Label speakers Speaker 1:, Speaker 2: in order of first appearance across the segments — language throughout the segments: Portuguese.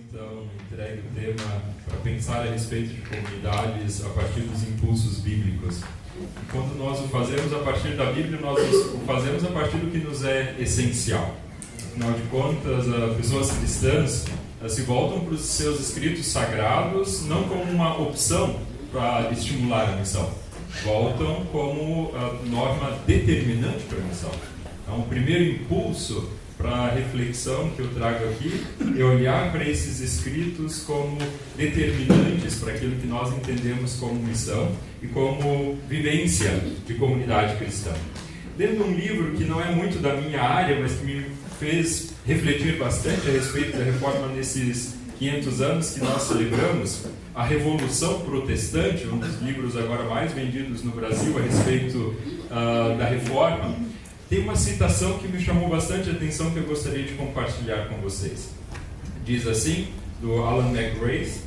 Speaker 1: então entregue o tema para pensar a respeito de comunidades a partir dos impulsos bíblicos. E quando nós o fazemos a partir da Bíblia, nós o fazemos a partir do que nos é essencial. Afinal de contas, as pessoas cristãs se voltam para os seus escritos sagrados não como uma opção para estimular a missão, voltam como a norma determinante para a missão. Então, o primeiro impulso para a reflexão que eu trago aqui é olhar para esses escritos como determinantes para aquilo que nós entendemos como missão e como vivência de comunidade cristã. Dentro de um livro que não é muito da minha área, mas que me fez refletir bastante a respeito da reforma nesses 500 anos que nós celebramos, A Revolução Protestante, um dos livros agora mais vendidos no Brasil a respeito da reforma, tem uma citação que me chamou bastante a atenção que eu gostaria de compartilhar com vocês. Diz assim, do Alan McGrath: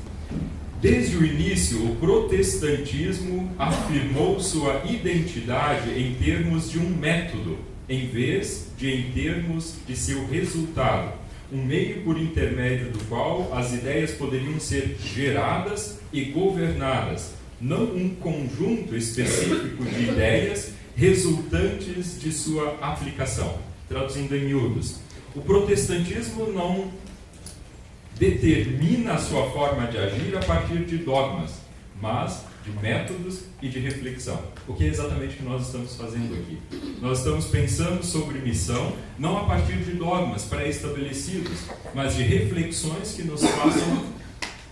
Speaker 1: desde o início, o protestantismo afirmou sua identidade em termos de um método, em vez de em termos de seu resultado, um meio por intermédio do qual as ideias poderiam ser geradas e governadas, não um conjunto específico de ideias resultantes de sua aplicação. Traduzindo em miúdos, o protestantismo não determina a sua forma de agir a partir de dogmas, mas de métodos e de reflexão. O que é exatamente o que nós estamos fazendo aqui? Nós estamos pensando sobre missão não a partir de dogmas pré-estabelecidos, mas de reflexões que nos façam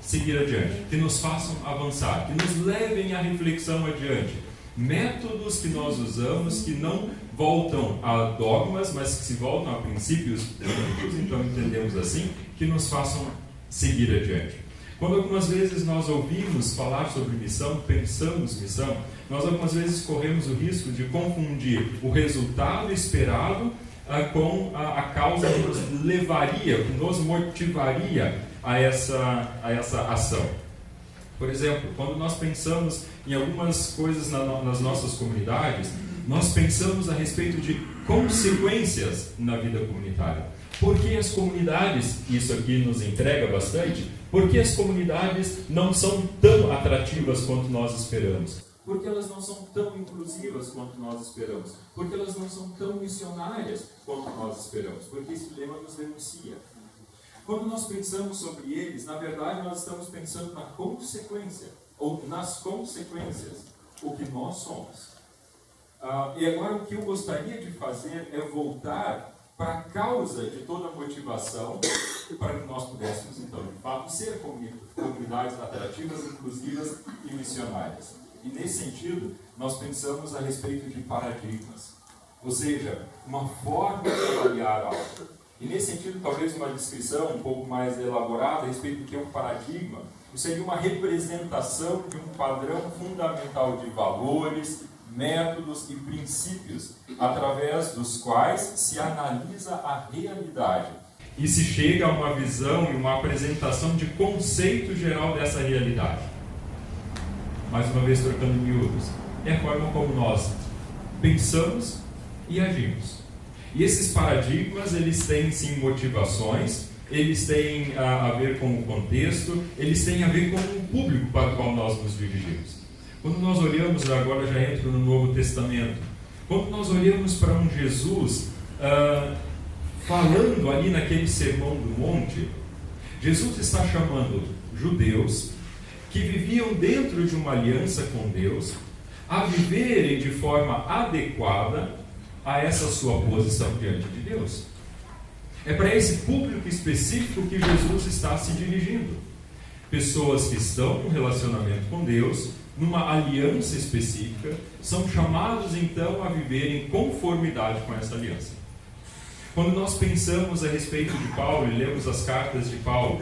Speaker 1: seguir adiante, que nos façam avançar, que nos levem a reflexão adiante. Métodos que nós usamos que não voltam a dogmas, mas que se voltam a princípios bíblicos, então entendemos assim, que nos façam seguir adiante. Quando algumas vezes nós ouvimos falar sobre missão, pensamos missão, nós algumas vezes corremos o risco de confundir o resultado esperado com a causa que nos levaria, que nos motivaria a essa ação. Por exemplo, quando nós pensamos em algumas coisas nas nossas comunidades, nós pensamos a respeito de consequências na vida comunitária. Por que as comunidades, isso aqui nos entrega bastante, por que as comunidades não são tão atrativas quanto nós esperamos? Por que elas não são tão inclusivas quanto nós esperamos? Por que elas não são tão missionárias quanto nós esperamos? Porque esse dilema nos denuncia. Quando nós pensamos sobre eles, na verdade nós estamos pensando na consequência, ou nas consequências, o que nós somos. E agora o que eu gostaria de fazer é voltar para a causa de toda a motivação para que nós pudéssemos, então, de fato, ser comunidades atrativas, inclusivas e missionárias. E nesse sentido, nós pensamos a respeito de paradigmas, ou seja, uma forma de avaliar algo. E nesse sentido, talvez uma descrição um pouco mais elaborada a respeito do que é um paradigma, seria uma representação de um padrão fundamental de valores, métodos e princípios, através dos quais se analisa a realidade e se chega a uma visão e uma apresentação de conceito geral dessa realidade. Mais uma vez, trocando em miúdos, é a forma como nós pensamos e agimos. E esses paradigmas, eles têm sim motivações, eles têm a ver com o contexto, eles têm a ver com o público para o qual nós nos dirigimos. Quando nós olhamos, agora já entro no Novo Testamento, quando nós olhamos para um Jesus falando ali naquele Sermão do Monte, Jesus está chamando judeus que viviam dentro de uma aliança com Deus a viverem de forma adequada a essa sua posição diante de Deus. É para esse público específico que Jesus está se dirigindo. Pessoas que estão em relacionamento com Deus, numa aliança específica, são chamados então a viver em conformidade com essa aliança. Quando nós pensamos a respeito de Paulo e lemos as cartas de Paulo,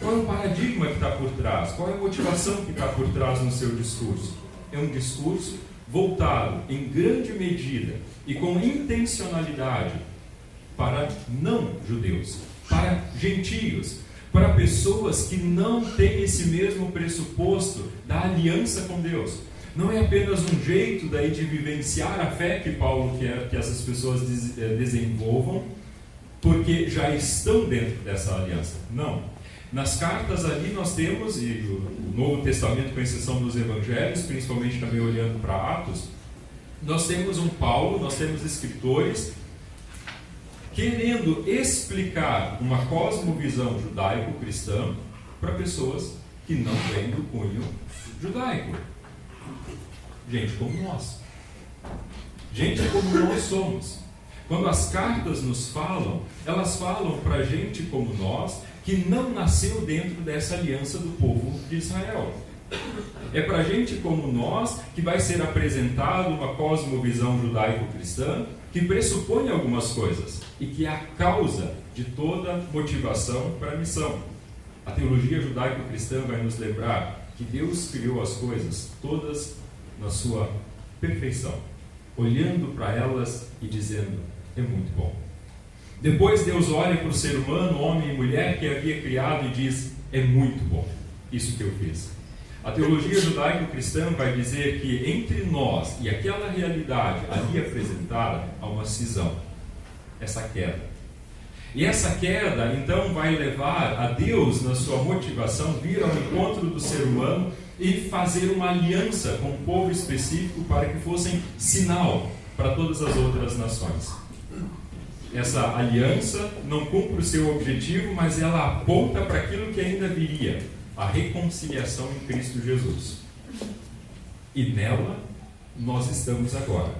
Speaker 1: qual é o paradigma que está por trás? Qual é a motivação que está por trás no seu discurso? É um discurso voltado em grande medida e com intencionalidade para não-judeus, para gentios, para pessoas que não têm esse mesmo pressuposto da aliança com Deus. Não é apenas um jeito daí de vivenciar a fé que Paulo quer que essas pessoas desenvolvam, porque já estão dentro dessa aliança. Não. Nas cartas ali nós temos, e o Novo Testamento, com exceção dos Evangelhos, principalmente também olhando para Atos, nós temos um Paulo, nós temos escritores querendo explicar uma cosmovisão judaico-cristã para pessoas que não vêm do cunho judaico. Gente como nós. Gente como nós somos. Quando as cartas nos falam, elas falam para gente como nós, que não nasceu dentro dessa aliança do povo de Israel. É para gente como nós que vai ser apresentado uma cosmovisão judaico-cristã que pressupõe algumas coisas e que é a causa de toda motivação para a missão. A teologia judaico-cristã vai nos lembrar que Deus criou as coisas todas na sua perfeição, olhando para elas e dizendo: é muito bom. Depois Deus olha para o ser humano, homem e mulher que havia criado e diz: é muito bom isso que eu fiz. A teologia judaico-cristã vai dizer que entre nós e aquela realidade ali apresentada há uma cisão, essa queda. E essa queda então vai levar a Deus, na sua motivação, vir ao encontro do ser humano e fazer uma aliança com um povo específico para que fossem sinal para todas as outras nações. Essa aliança não cumpre o seu objetivo, mas ela aponta para aquilo que ainda viria, a reconciliação em Cristo Jesus. E nela nós estamos agora.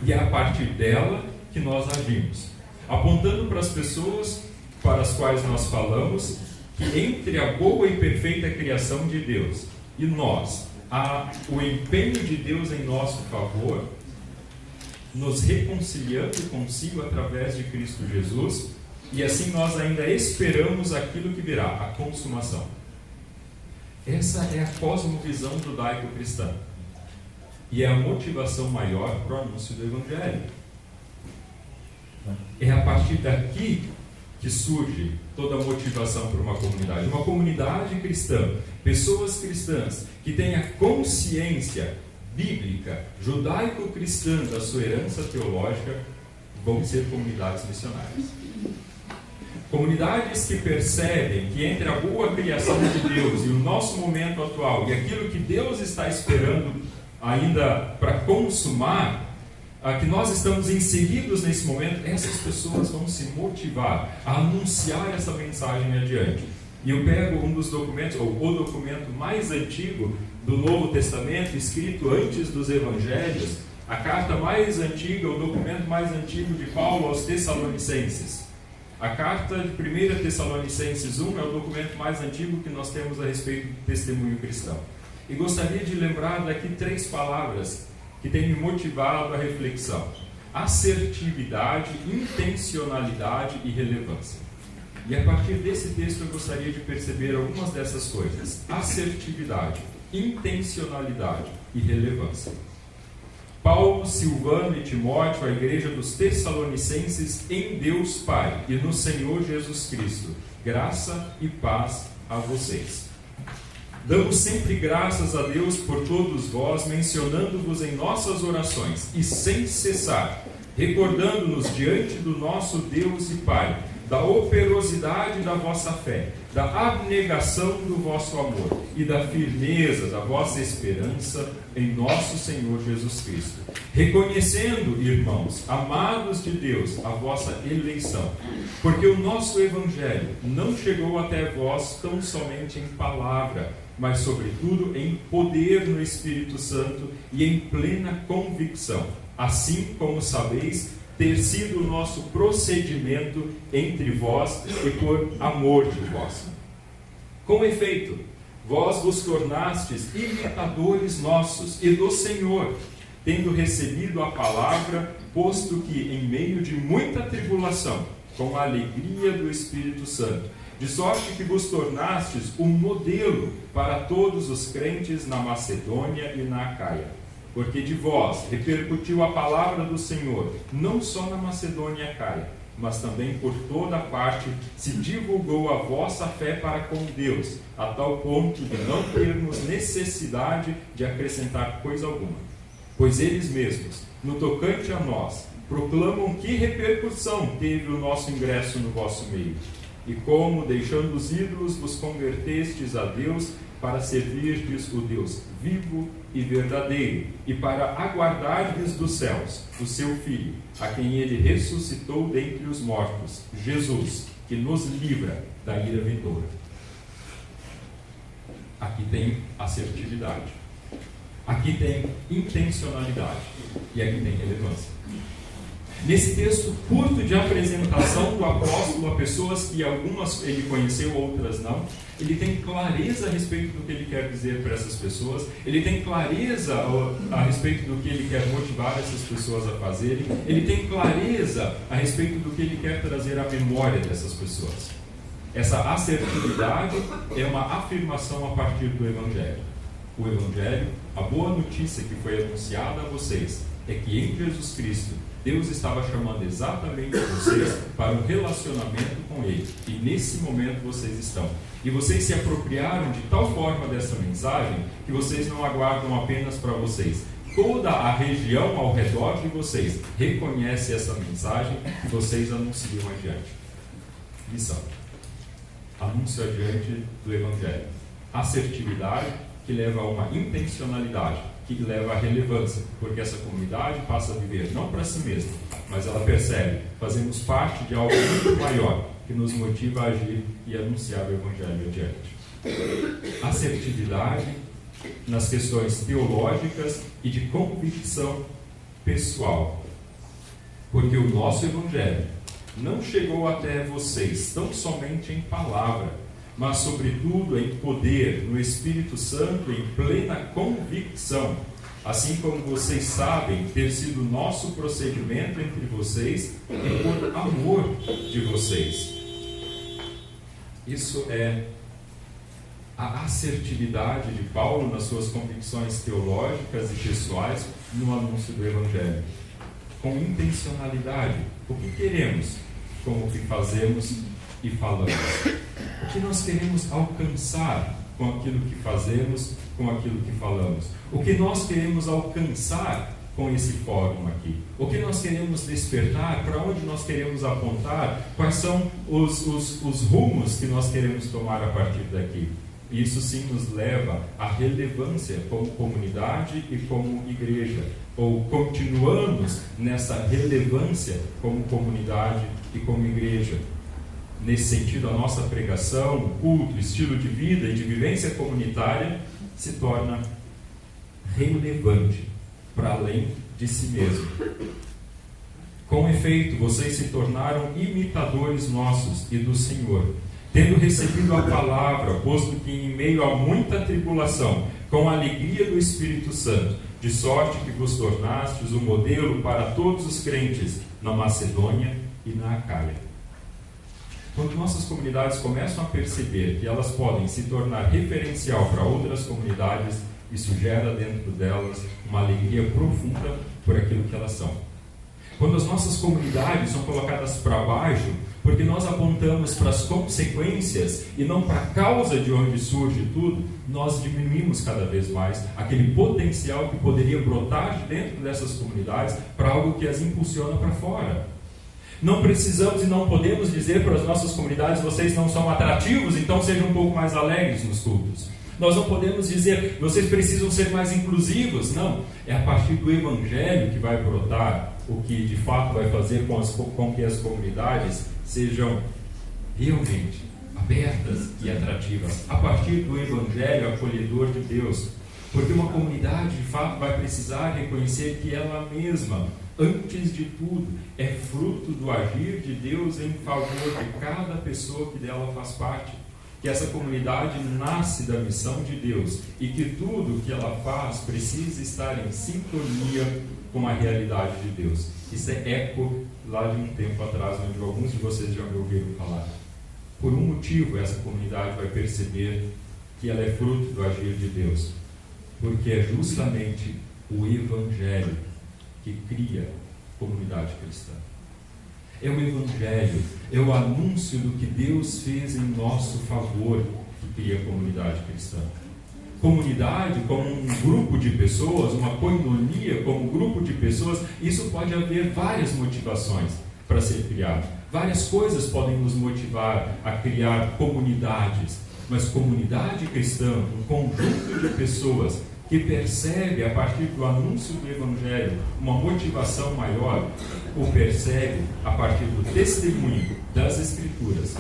Speaker 1: E é a partir dela que nós agimos, apontando para as pessoas para as quais nós falamos que entre a boa e perfeita criação de Deus e nós, há o empenho de Deus em nosso favor, nos reconciliando consigo através de Cristo Jesus, e assim nós ainda esperamos aquilo que virá, a consumação. Essa é a cosmovisão judaico-cristã. E é a motivação maior para o anúncio do Evangelho. É a partir daqui que surge toda a motivação para uma comunidade. Uma comunidade cristã, pessoas cristãs que têm a consciência bíblica, judaico-cristã da sua herança teológica, vão ser comunidades missionárias. Comunidades que percebem que entre a boa criação de Deus e o nosso momento atual e aquilo que Deus está esperando ainda para consumar, que nós estamos inseridos nesse momento, essas pessoas vão se motivar a anunciar essa mensagem adiante. E eu pego um dos documentos, ou o documento mais antigo do Novo Testamento, escrito antes dos Evangelhos, a carta mais antiga, o documento mais antigo de Paulo aos Tessalonicenses. A carta de 1 Tessalonicenses 1 é o documento mais antigo que nós temos a respeito do testemunho cristão. E gostaria de lembrar daqui 3 palavras que têm me motivado à reflexão: assertividade, intencionalidade e relevância. E a partir desse texto eu gostaria de perceber algumas dessas coisas: assertividade, intencionalidade e relevância. Paulo, Silvano e Timóteo, a igreja dos Tessalonicenses, em Deus Pai e no Senhor Jesus Cristo, graça e paz a vocês. Damos sempre graças a Deus por todos vós, mencionando-vos em nossas orações, e sem cessar, recordando-nos diante do nosso Deus e Pai, da operosidade da vossa fé, da abnegação do vosso amor e da firmeza da vossa esperança em nosso Senhor Jesus Cristo. Reconhecendo, irmãos, amados de Deus, a vossa eleição, porque o nosso Evangelho não chegou até vós tão somente em palavra, mas sobretudo em poder no Espírito Santo e em plena convicção, assim como sabeis ter sido o nosso procedimento entre vós e por amor de vós. Com efeito, vós vos tornastes imitadores nossos e do Senhor, tendo recebido a palavra, posto que em meio de muita tribulação, com a alegria do Espírito Santo, de sorte que vos tornastes um modelo para todos os crentes na Macedônia e na Acaia. Porque de vós repercutiu a palavra do Senhor, não só na Macedônia e Acaia, mas também por toda parte se divulgou a vossa fé para com Deus, a tal ponto de não termos necessidade de acrescentar coisa alguma. Pois eles mesmos, no tocante a nós, proclamam que repercussão teve o nosso ingresso no vosso meio. e como, deixando os ídolos, vos convertestes a Deus para servirdes o Deus vivo e verdadeiro, e para aguardardes dos céus o seu Filho, a quem ele ressuscitou dentre os mortos, Jesus, que nos livra da ira vindoura. Aqui tem assertividade, aqui tem intencionalidade e aqui tem relevância. Nesse texto curto de apresentação do apóstolo a pessoas que algumas ele conheceu, outras não, ele tem clareza a respeito do que ele quer dizer para essas pessoas, ele tem clareza a respeito do que ele quer motivar essas pessoas a fazerem, ele tem clareza a respeito do que ele quer trazer à memória dessas pessoas. Essa assertividade é uma afirmação a partir do Evangelho. O Evangelho, a boa notícia que foi anunciada a vocês, é que em Jesus Cristo, Deus estava chamando exatamente vocês para um relacionamento com Ele. E nesse momento vocês estão. E vocês se apropriaram de tal forma dessa mensagem que vocês não aguardam apenas para vocês. Toda a região ao redor de vocês reconhece essa mensagem que vocês anunciam adiante. Missão. Anúncio adiante do Evangelho. Assertividade que leva a uma intencionalidade, que leva à relevância, porque essa comunidade passa a viver não para si mesma, mas ela percebe, fazemos parte de algo muito maior, que nos motiva a agir e anunciar o Evangelho adiante. Assertividade nas questões teológicas e de convicção pessoal, porque o nosso Evangelho não chegou até vocês tão somente em palavra, mas sobretudo em poder, no Espírito Santo, em plena convicção, assim como vocês sabem ter sido nosso procedimento entre vocês e por amor de vocês. Isso é a assertividade de Paulo nas suas convicções teológicas e pessoais no anúncio do Evangelho. Com intencionalidade, o que queremos com o que fazemos e falamos? O que nós queremos alcançar com aquilo que fazemos, com aquilo que falamos? O que nós queremos alcançar com esse fórum aqui? O que nós queremos despertar? Para onde nós queremos apontar? Quais são os rumos que nós queremos tomar a partir daqui? Isso sim nos leva à relevância como comunidade e como igreja. Ou continuamos nessa relevância como comunidade e como igreja. Nesse sentido, a nossa pregação, culto, estilo de vida e de vivência comunitária se torna relevante para além de si mesmo. Com efeito, vocês se tornaram imitadores nossos e do Senhor, tendo recebido a palavra, posto que em meio a muita tribulação, com a alegria do Espírito Santo, de sorte que vos tornastes o modelo para todos os crentes na Macedônia e na Acaia. Quando nossas comunidades começam a perceber que elas podem se tornar referencial para outras comunidades, isso gera dentro delas uma alegria profunda por aquilo que elas são. Quando as nossas comunidades são colocadas para baixo, porque nós apontamos para as consequências e não para a causa de onde surge tudo, nós diminuímos cada vez mais aquele potencial que poderia brotar de dentro dessas comunidades para algo que as impulsiona para fora. Não precisamos e não podemos dizer para as nossas comunidades: vocês não são atrativos, então sejam um pouco mais alegres nos cultos. Nós não podemos dizer: vocês precisam ser mais inclusivos. Não, é a partir do Evangelho que vai brotar o que de fato vai fazer com que as comunidades sejam realmente abertas e atrativas, a partir do Evangelho acolhedor de Deus. Porque uma comunidade de fato vai precisar reconhecer que ela mesma, antes de tudo, é fruto do agir de Deus em favor de cada pessoa que dela faz parte. Que essa comunidade nasce da missão de Deus e que tudo que ela faz precisa estar em sintonia com a realidade de Deus. Isso é eco lá de um tempo atrás, onde alguns de vocês já me ouviram falar. Por um motivo, essa comunidade vai perceber que ela é fruto do agir de Deus. Porque é justamente o Evangelho que cria comunidade cristã. É o Evangelho, é o anúncio do que Deus fez em nosso favor que cria comunidade cristã. Comunidade como um grupo de pessoas, uma koinonia como um grupo de pessoas, isso pode haver várias motivações para ser criado. Várias coisas podem nos motivar a criar comunidades, mas comunidade cristã, um conjunto de pessoas que percebe a partir do anúncio do Evangelho uma motivação maior, ou percebe a partir do testemunho das Escrituras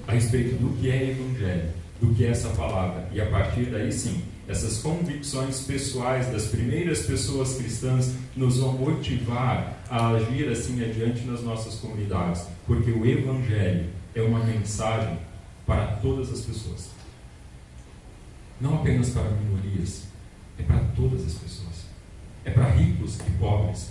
Speaker 1: a respeito do que é Evangelho, do que é essa palavra, e a partir daí sim, essas convicções pessoais das primeiras pessoas cristãs nos vão motivar a agir assim adiante nas nossas comunidades, porque o Evangelho é uma mensagem para todas as pessoas, não apenas para minorias, é para todas as pessoas, é para ricos e pobres,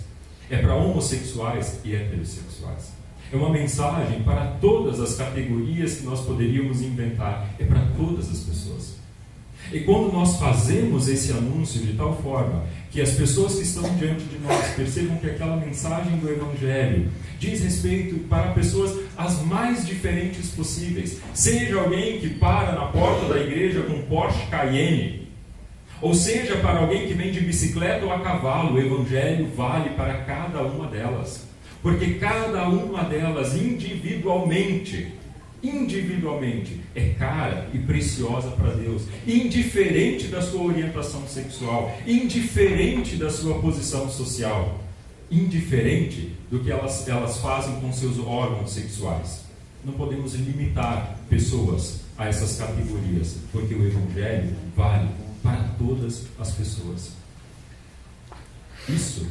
Speaker 1: é para homossexuais e heterossexuais, é uma mensagem para todas as categorias que nós poderíamos inventar, é para todas as pessoas. E quando nós fazemos esse anúncio de tal forma que as pessoas que estão diante de nós percebam que aquela mensagem do Evangelho diz respeito para pessoas as mais diferentes possíveis, seja alguém que para na porta da igreja com Porsche Cayenne, ou seja para alguém que vem de bicicleta ou a cavalo, o Evangelho vale para cada uma delas, porque cada uma delas individualmente é cara e preciosa para Deus, indiferente da sua orientação sexual, indiferente da sua posição social, indiferente do que elas fazem com seus órgãos sexuais. Não podemos limitar pessoas a essas categorias, porque o Evangelho vale para todas as pessoas. Isso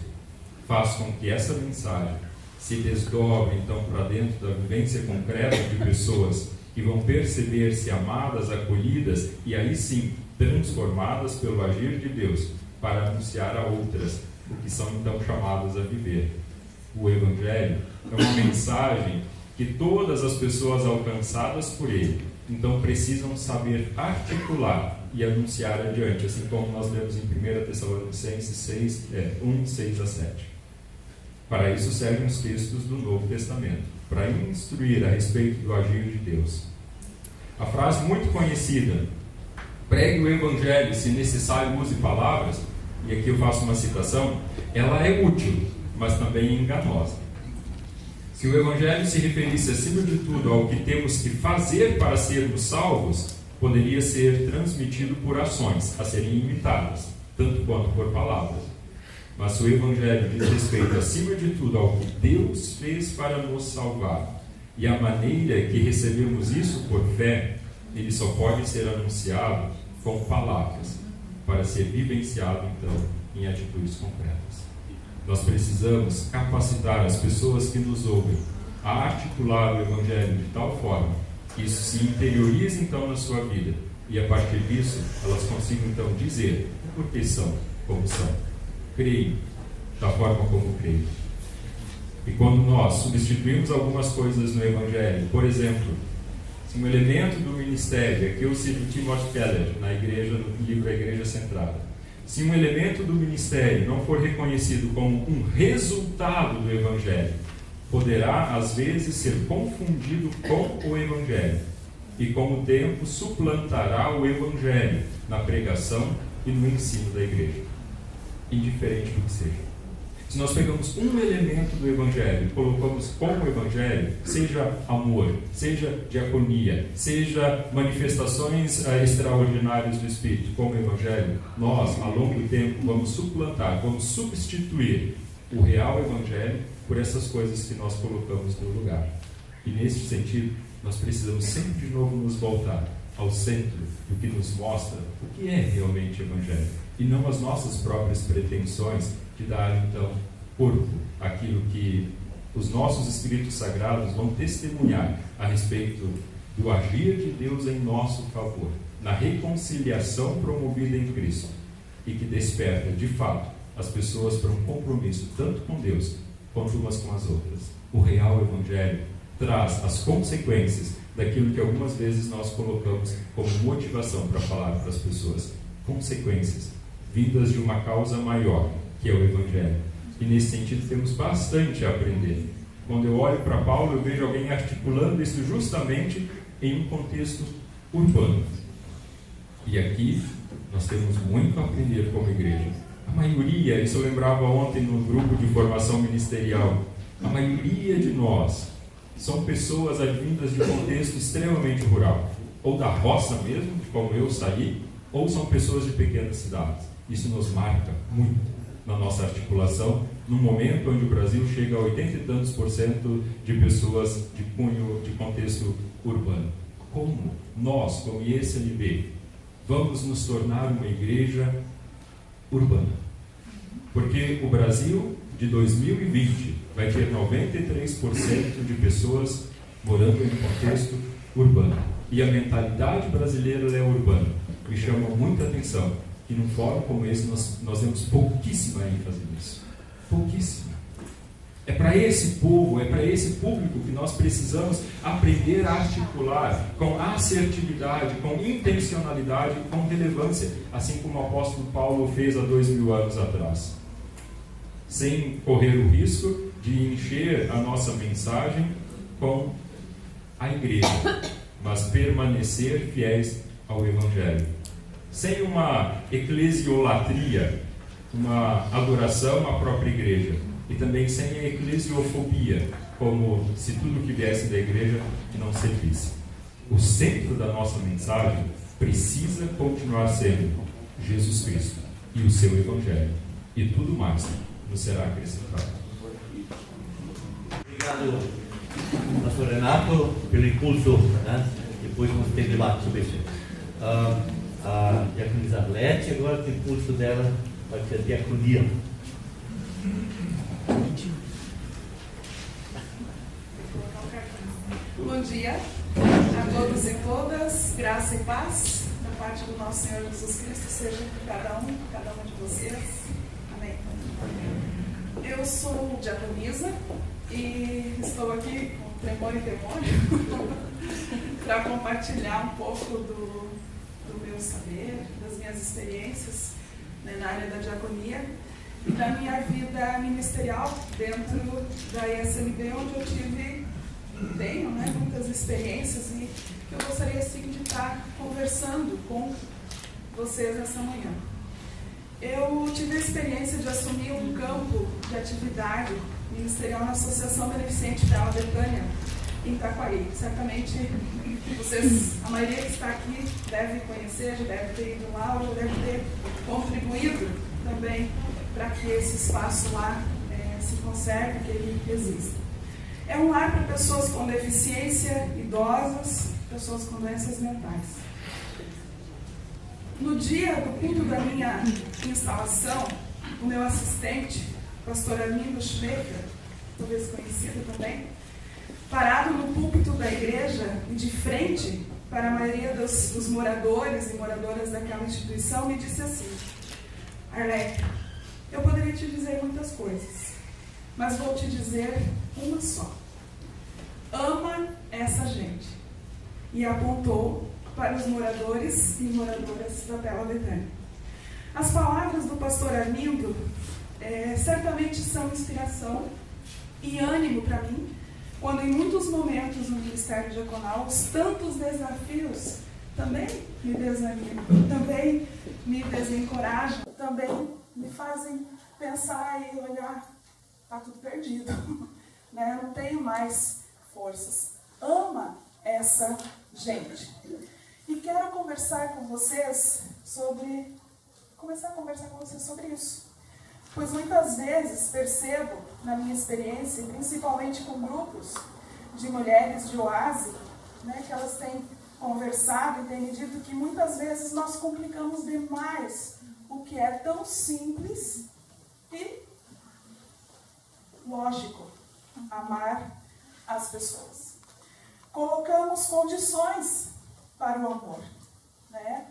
Speaker 1: faz com que essa mensagem se desdobre então para dentro da vivência concreta de pessoas que vão perceber-se amadas, acolhidas e aí sim transformadas pelo agir de Deus para anunciar a outras o que são então chamadas a viver. O Evangelho é uma mensagem que todas as pessoas alcançadas por ele então precisam saber articular e anunciar adiante, assim como nós lemos em 1 Tessalonicenses 1, 6 a 7. Para isso servem os textos do Novo Testamento, para instruir a respeito do agir de Deus. A frase muito conhecida, pregue o Evangelho, se necessário use palavras, e aqui eu faço uma citação, ela é útil, mas também enganosa. Se o Evangelho se referisse acima de tudo ao que temos que fazer para sermos salvos, poderia ser transmitido por ações a serem imitadas, tanto quanto por palavras. Mas se o Evangelho diz respeito, acima de tudo, ao que Deus fez para nos salvar e a maneira que recebemos isso por fé, ele só pode ser anunciado com palavras, para ser vivenciado, então, em atitudes concretas. Nós precisamos capacitar as pessoas que nos ouvem a articular o Evangelho de tal forma que isso se interiorize, então, na sua vida e, a partir disso, elas consigam, então, dizer por que são como são. Creio da forma como creio. E quando nós substituímos algumas coisas no Evangelho, por exemplo, se um elemento do ministério, aqui eu cito Timothy Keller, na igreja, no livro A Igreja Centrada, se um elemento do ministério não for reconhecido como um resultado do Evangelho, poderá às vezes ser confundido com o Evangelho, e com o tempo suplantará o Evangelho na pregação e no ensino da igreja, indiferente do que seja. Se nós pegamos um elemento do Evangelho e colocamos como Evangelho, seja amor, seja diaconia, seja manifestações extraordinárias do Espírito como Evangelho, nós, ao longo do tempo, vamos suplantar, vamos substituir o real Evangelho por essas coisas que nós colocamos no lugar. E nesse sentido, nós precisamos sempre de novo nos voltar ao centro do que nos mostra o que é realmente Evangelho, e não as nossas próprias pretensões de dar, então, corpo àquilo que os nossos escritos sagrados vão testemunhar a respeito do agir de Deus em nosso favor, na reconciliação promovida em Cristo, e que desperta, de fato, as pessoas para um compromisso tanto com Deus quanto umas com as outras. O real Evangelho traz as consequências daquilo que algumas vezes nós colocamos como motivação para falar para as pessoas. Consequências vindas de uma causa maior, que é o Evangelho. E nesse sentido temos bastante a aprender. Quando eu olho para Paulo, eu vejo alguém articulando isso justamente em um contexto urbano. E aqui nós temos muito a aprender como igreja. A maioria, isso eu lembrava ontem no grupo de formação ministerial, a maioria de nós são pessoas advindas de contexto extremamente rural, ou da roça mesmo, como eu saí, ou são pessoas de pequenas cidades. Isso nos marca muito na nossa articulação, num momento onde o Brasil chega a 80 e tantos % de pessoas de cunho, de contexto urbano. Como nós, como IECLB, vamos nos tornar uma igreja urbana? Porque o Brasil de 2020 vai ter 93% de pessoas morando em contexto urbano. E a mentalidade brasileira é urbana. Me chama muita atenção que num fórum como esse nós temos pouquíssima ênfase nisso. Pouquíssima. É para esse povo, é para esse público que nós precisamos aprender a articular com assertividade, com intencionalidade, com relevância, assim como o apóstolo Paulo fez há 2000 anos atrás. Sem correr o risco de encher a nossa mensagem com a igreja, mas permanecer fiéis ao Evangelho. Sem uma eclesiolatria, uma adoração à própria igreja, e também sem a eclesiofobia, como se tudo que viesse da igreja não servisse. O centro da nossa mensagem precisa continuar sendo Jesus Cristo e o seu Evangelho, e tudo mais nos será acrescentado.
Speaker 2: Obrigado, pastor Renato, pelo impulso, né? Depois vamos ter debate sobre isso. A diaconisa Arlete, agora o impulso dela vai ser a diaconia.
Speaker 3: Bom dia a todos e todas, graça e paz da parte do nosso Senhor Jesus Cristo seja com cada uma de vocês. Amém. Eu sou diaconisa e estou aqui com tremor e temor para compartilhar um pouco do meu saber, das minhas experiências, né, na área da diaconia e da minha vida ministerial dentro da IECLB, onde eu tenho, né, muitas experiências e que eu gostaria assim de estar conversando com vocês essa manhã. Eu tive a experiência de assumir um campo de atividade ministerial na Associação Beneficente Bela Betânia, em Itaquari. Certamente vocês, a maioria que está aqui deve conhecer, já deve ter ido lá, ou já deve ter contribuído também para que esse espaço lá se conserve, que ele exista. É um lar para pessoas com deficiência, idosas, pessoas com doenças mentais. No dia do culto da minha instalação, o meu assistente, pastor Armindo Schmecker, talvez conhecido também, parado no púlpito da igreja e de frente para a maioria dos moradores e moradoras daquela instituição, me disse assim: Arlete, eu poderia te dizer muitas coisas, mas vou te dizer uma só. Ama essa gente. E apontou para os moradores e moradoras da Bela Betânia. As palavras do pastor Armindo certamente são inspiração e ânimo para mim, quando em muitos momentos no ministério diaconal os tantos desafios também me desanimam, também me desencorajam, também me fazem pensar e olhar, está tudo perdido, né? Não tenho mais forças. Ama essa gente. E quero começar com vocês sobre isso. Pois muitas vezes percebo, na minha experiência, principalmente com grupos de mulheres de oásis, né, que elas têm conversado e têm me dito que muitas vezes nós complicamos demais o que é tão simples e lógico, amar as pessoas. Colocamos condições para o amor, né?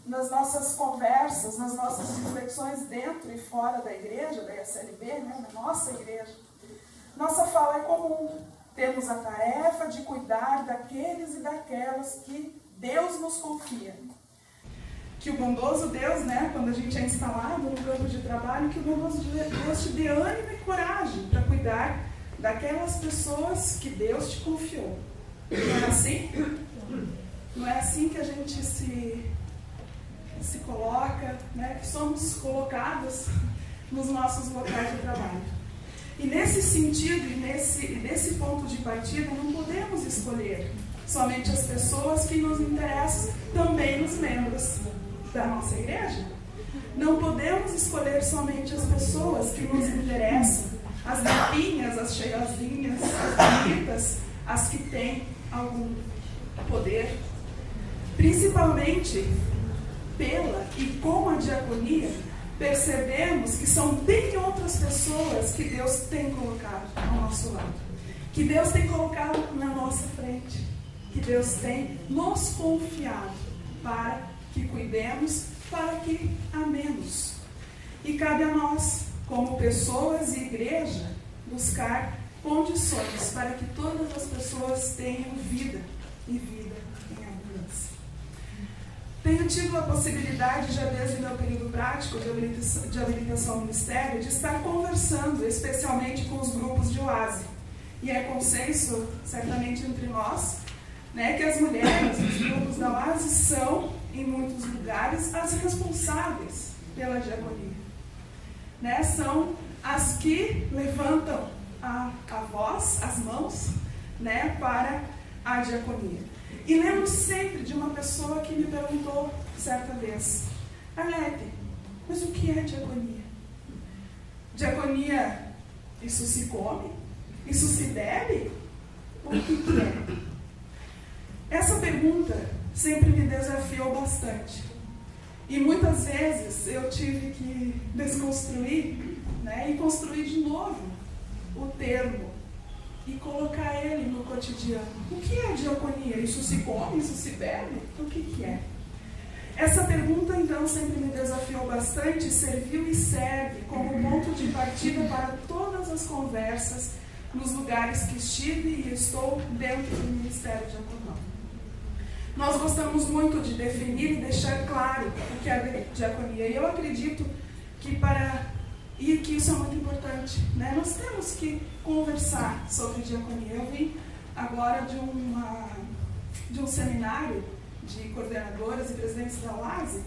Speaker 3: Nas nossas conversas, nas nossas reflexões dentro e fora da igreja, da IECLB, né, da nossa igreja, nossa fala é comum. Temos a tarefa de cuidar daqueles e daquelas que Deus nos confia. Que o bondoso Deus, né, quando a gente é instalado no campo de trabalho, que o bondoso Deus te dê ânimo e coragem para cuidar daquelas pessoas que Deus te confiou. Não é assim? Não é assim que a gente se coloca, né, que somos colocados nos nossos locais de trabalho. E nesse sentido, e nesse ponto de partida, não podemos escolher somente as pessoas que nos interessam, também os membros da nossa igreja. Não podemos escolher somente as pessoas que nos interessam, as limpinhas, as cheirosinhas, as bonitas, as que têm algum poder. Principalmente pela e com a diaconia, percebemos que são bem outras pessoas que Deus tem colocado ao nosso lado, que Deus tem colocado na nossa frente, que Deus tem nos confiado para que cuidemos, para que amemos. E cabe a nós, como pessoas e igreja, buscar condições para que todas as pessoas tenham vida e vida em abundância. Tenho tido a possibilidade, já desde meu período prático de habilitação ao ministério, de estar conversando, especialmente com os grupos de oase. E é consenso, certamente, entre nós, né, que as mulheres dos grupos da oase são, em muitos lugares, as responsáveis pela diaconia. Né? São as que levantam a voz, as mãos, né, para a diaconia. E lembro sempre de uma pessoa que me perguntou certa vez: Arlete, mas o que é diaconia? Diaconia, isso se come? Isso se bebe? O que é? Essa pergunta sempre me desafiou bastante. E muitas vezes eu tive que desconstruir, né, e construir de novo o termo e colocar ele no cotidiano. O que é diaconia? Isso se come? Isso se bebe? O que é? Essa pergunta, então, sempre me desafiou bastante, serviu e serve como ponto de partida para todas as conversas nos lugares que estive e estou dentro do Ministério Diaconal. Nós gostamos muito de definir e deixar claro o que é diaconia. E eu acredito que que isso é muito importante, né? Nós temos que conversar sobre diaconia. Eu vim agora de um seminário de coordenadoras e presidentes da oase,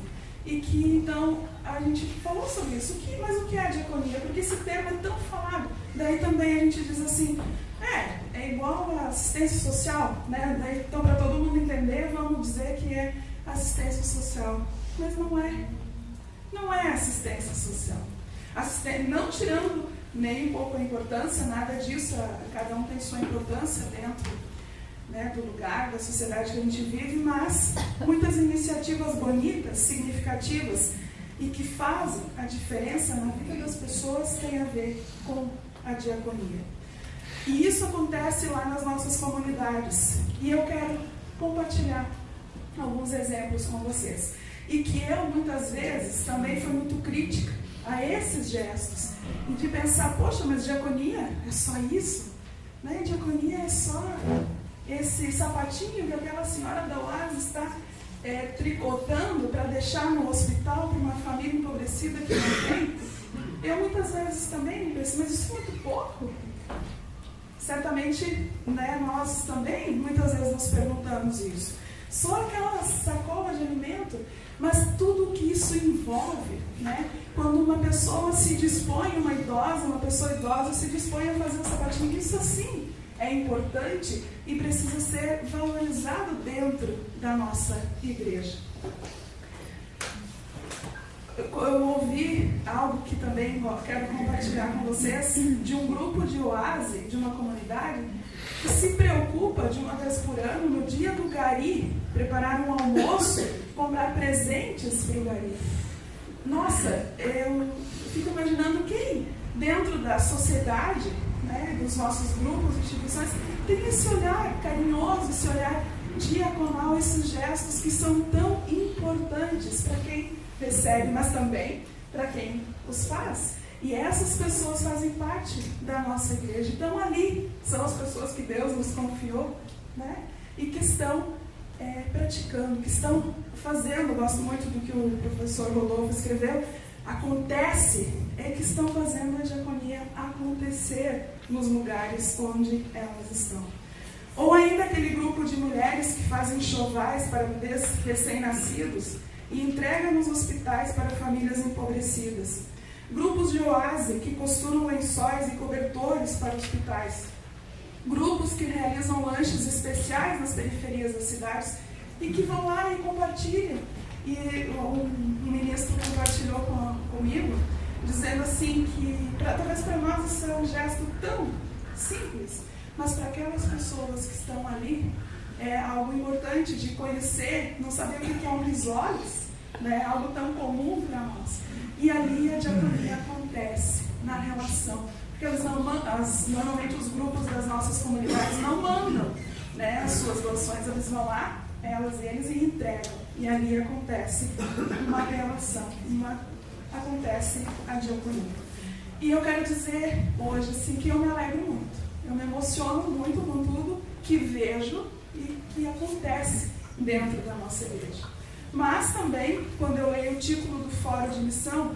Speaker 3: e que então a gente falou sobre isso. Mas o que é diaconia? Porque esse termo é tão falado. Daí também a gente diz assim, é igual a assistência social, né? Daí, então, para todo mundo entender, vamos dizer que é assistência social. Mas não é assistência social. Não tirando nem um pouco a importância, nada disso, cada um tem sua importância dentro, né, do lugar, da sociedade que a gente vive, mas muitas iniciativas bonitas, significativas e que fazem a diferença na vida das pessoas têm a ver com a diaconia. E isso acontece lá nas nossas comunidades. E eu quero compartilhar alguns exemplos com vocês. E que eu, muitas vezes, também fui muito crítica a esses gestos. E de pensar, poxa, mas diaconia é só isso? Né? Diaconia é só esse sapatinho que aquela senhora da oase está tricotando para deixar no hospital para uma família empobrecida que não tem. Eu muitas vezes também me penso, mas isso é muito pouco? Certamente, né, nós também muitas vezes nos perguntamos isso. Só aquela sacola de alimento, mas tudo o que isso envolve, né? Quando uma pessoa se dispõe, uma pessoa idosa se dispõe a fazer um sapatinho, isso sim é importante e precisa ser valorizado dentro da nossa igreja. Eu ouvi algo que também quero compartilhar com vocês, de um grupo de oase, de uma comunidade, que se preocupa de uma vez por ano, no dia do gari, preparar um almoço, comprar presentes para o gari. Nossa, eu fico imaginando quem, dentro da sociedade, né, dos nossos grupos, instituições, tem esse olhar carinhoso, esse olhar diaconal, esses gestos que são tão importantes para quem recebe, mas também para quem os faz. E essas pessoas fazem parte da nossa igreja. Então ali são as pessoas que Deus nos confiou, né? E que estão praticando, que estão fazendo, gosto muito do que o professor Rodolfo escreveu, que estão fazendo a diaconia acontecer nos lugares onde elas estão. Ou ainda aquele grupo de mulheres que fazem enxovais para bebês recém-nascidos e entregam nos hospitais para famílias empobrecidas. grupos de oásis que costuram lençóis e cobertores para hospitais, grupos que realizam lanches especiais nas periferias das cidades e que vão lá e compartilham. E um ministro compartilhou comigo, dizendo assim que talvez para nós isso é um gesto tão simples, mas para aquelas pessoas que estão ali é algo importante de conhecer, não saber o que é um risoles, né? Algo tão comum para nós. E ali a diaconia acontece na relação, porque eles normalmente os grupos das nossas comunidades não mandam, né, as suas doações, eles vão lá, elas e eles, e entregam. E ali acontece uma relação, acontece a diaconia. E eu quero dizer hoje assim, que eu me alegro muito, eu me emociono muito com tudo que vejo e que acontece dentro da nossa igreja. Mas também, quando eu leio o título do Fórum de Missão,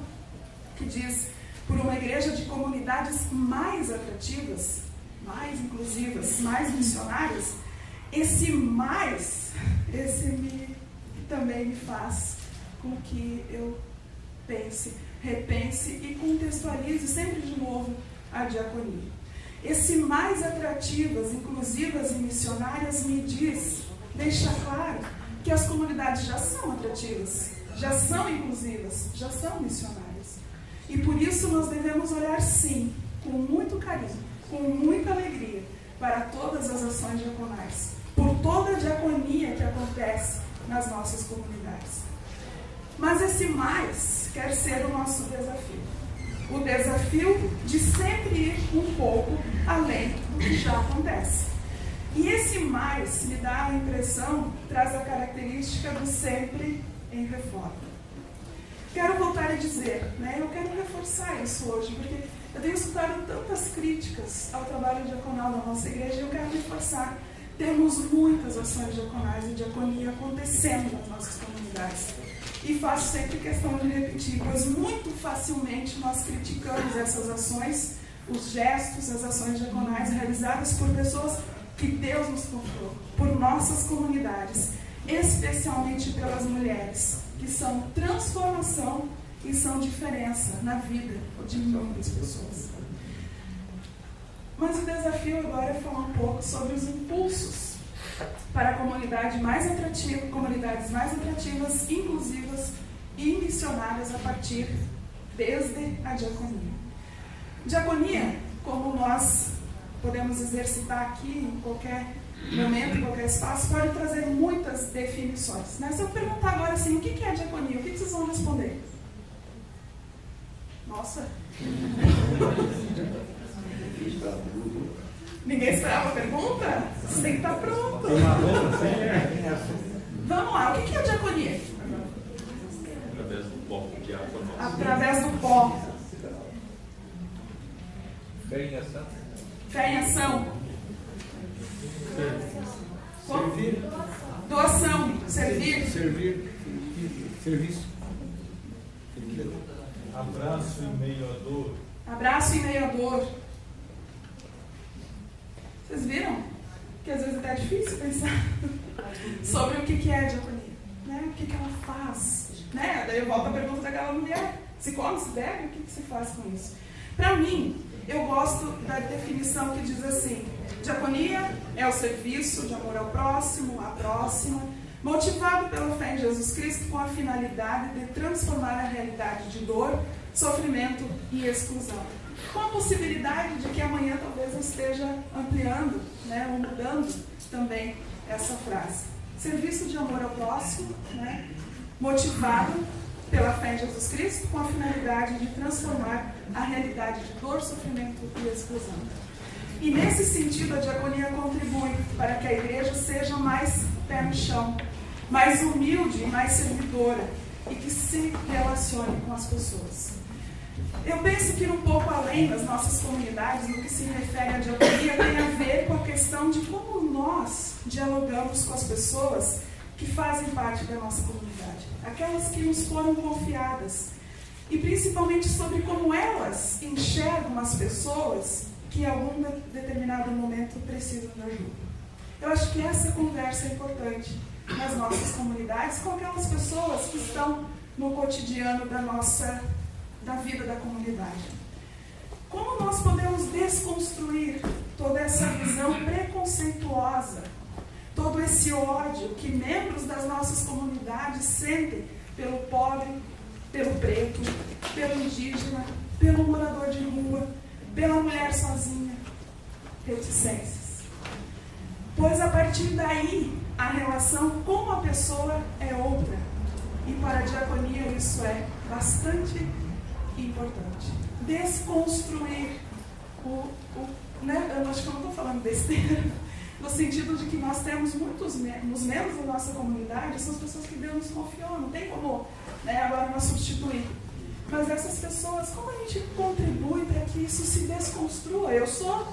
Speaker 3: que diz, por uma igreja de comunidades mais atrativas, mais inclusivas, mais missionárias, esse também me faz com que eu pense, repense e contextualize sempre de novo a diaconia. Esse mais atrativas, inclusivas e missionárias me deixa claro que as comunidades já são atrativas, já são inclusivas, já são missionárias. E por isso nós devemos olhar sim, com muito carinho, com muita alegria, para todas as ações diaconais, por toda a diaconia que acontece nas nossas comunidades. Mas esse mais quer ser o nosso desafio. O desafio de sempre ir um pouco além do que já acontece. E esse mais, me dá a impressão, traz a característica do sempre em reforma. Quero voltar a dizer, né, eu quero reforçar isso hoje, porque eu tenho escutado tantas críticas ao trabalho diaconal da nossa igreja e eu quero reforçar. Temos muitas ações diaconais e diaconia acontecendo nas nossas comunidades. E faço sempre questão de repetir, pois muito facilmente nós criticamos essas ações, os gestos, as ações diaconais realizadas por pessoas que Deus nos confiou, por nossas comunidades, especialmente pelas mulheres, que são transformação e são diferença na vida de muitas pessoas. Mas o desafio agora é falar um pouco sobre os impulsos para comunidades mais atrativas, inclusivas e missionárias a partir desde a diaconia. Diaconia, como nós podemos exercitar aqui em qualquer momento, em qualquer espaço, pode trazer muitas definições. Né? Se eu perguntar agora assim, o que é diaconia? O que vocês vão responder? Nossa! Ninguém esperava a pergunta? Você tem que estar pronto. Vamos lá, o que é diaconia?
Speaker 1: Através do pó.
Speaker 3: Através do pó.
Speaker 4: Fé em ação.
Speaker 3: Fé em ação.
Speaker 4: Servir.
Speaker 3: Doação. Servir.
Speaker 4: Serviço.
Speaker 5: Abraço em meio à dor.
Speaker 3: Abraço em meio à dor. Vocês viram? Que às vezes até é difícil pensar sobre o que é a diaconia, né? O que ela faz, né? Daí eu volto à pergunta daquela mulher: se come, se bebe, o que se faz com isso? Para mim, eu gosto da definição que diz assim: diaconia é o serviço de amor ao próximo, à próxima, motivado pela fé em Jesus Cristo com a finalidade de transformar a realidade de dor, sofrimento e exclusão. Com a possibilidade de que amanhã talvez eu esteja ampliando, né, ou mudando também essa frase. Serviço de amor ao próximo, né, motivado pela fé em Jesus Cristo com a finalidade de transformar a realidade de dor, sofrimento e exclusão. E nesse sentido a diaconia contribui para que a igreja seja mais pé no chão, mais humilde e mais servidora e que se relacione com as pessoas. Eu penso que um pouco além das nossas comunidades, no que se refere à diaconia, tem a ver com a questão de como nós dialogamos com as pessoas que fazem parte da nossa comunidade, aquelas que nos foram confiadas, e principalmente sobre como elas enxergam as pessoas que em algum determinado momento precisam de ajuda. Eu acho que essa conversa é importante nas nossas comunidades com aquelas pessoas que estão no cotidiano da nossa da vida da comunidade. Como nós podemos desconstruir toda essa visão preconceituosa, todo esse ódio que membros das nossas comunidades sentem pelo pobre, pelo preto, pelo indígena, pelo morador de rua, pela mulher sozinha, reticências. Pois a partir daí, a relação com a pessoa é outra. E para a diaconia isso é bastante importante. Desconstruir eu acho que eu não estou falando besteira, no sentido de que nós temos muitos membros da nossa comunidade, são as pessoas que Deus nos confiou, não tem como agora nós substituir. Mas essas pessoas, como a gente contribui para que isso se desconstrua? Eu sou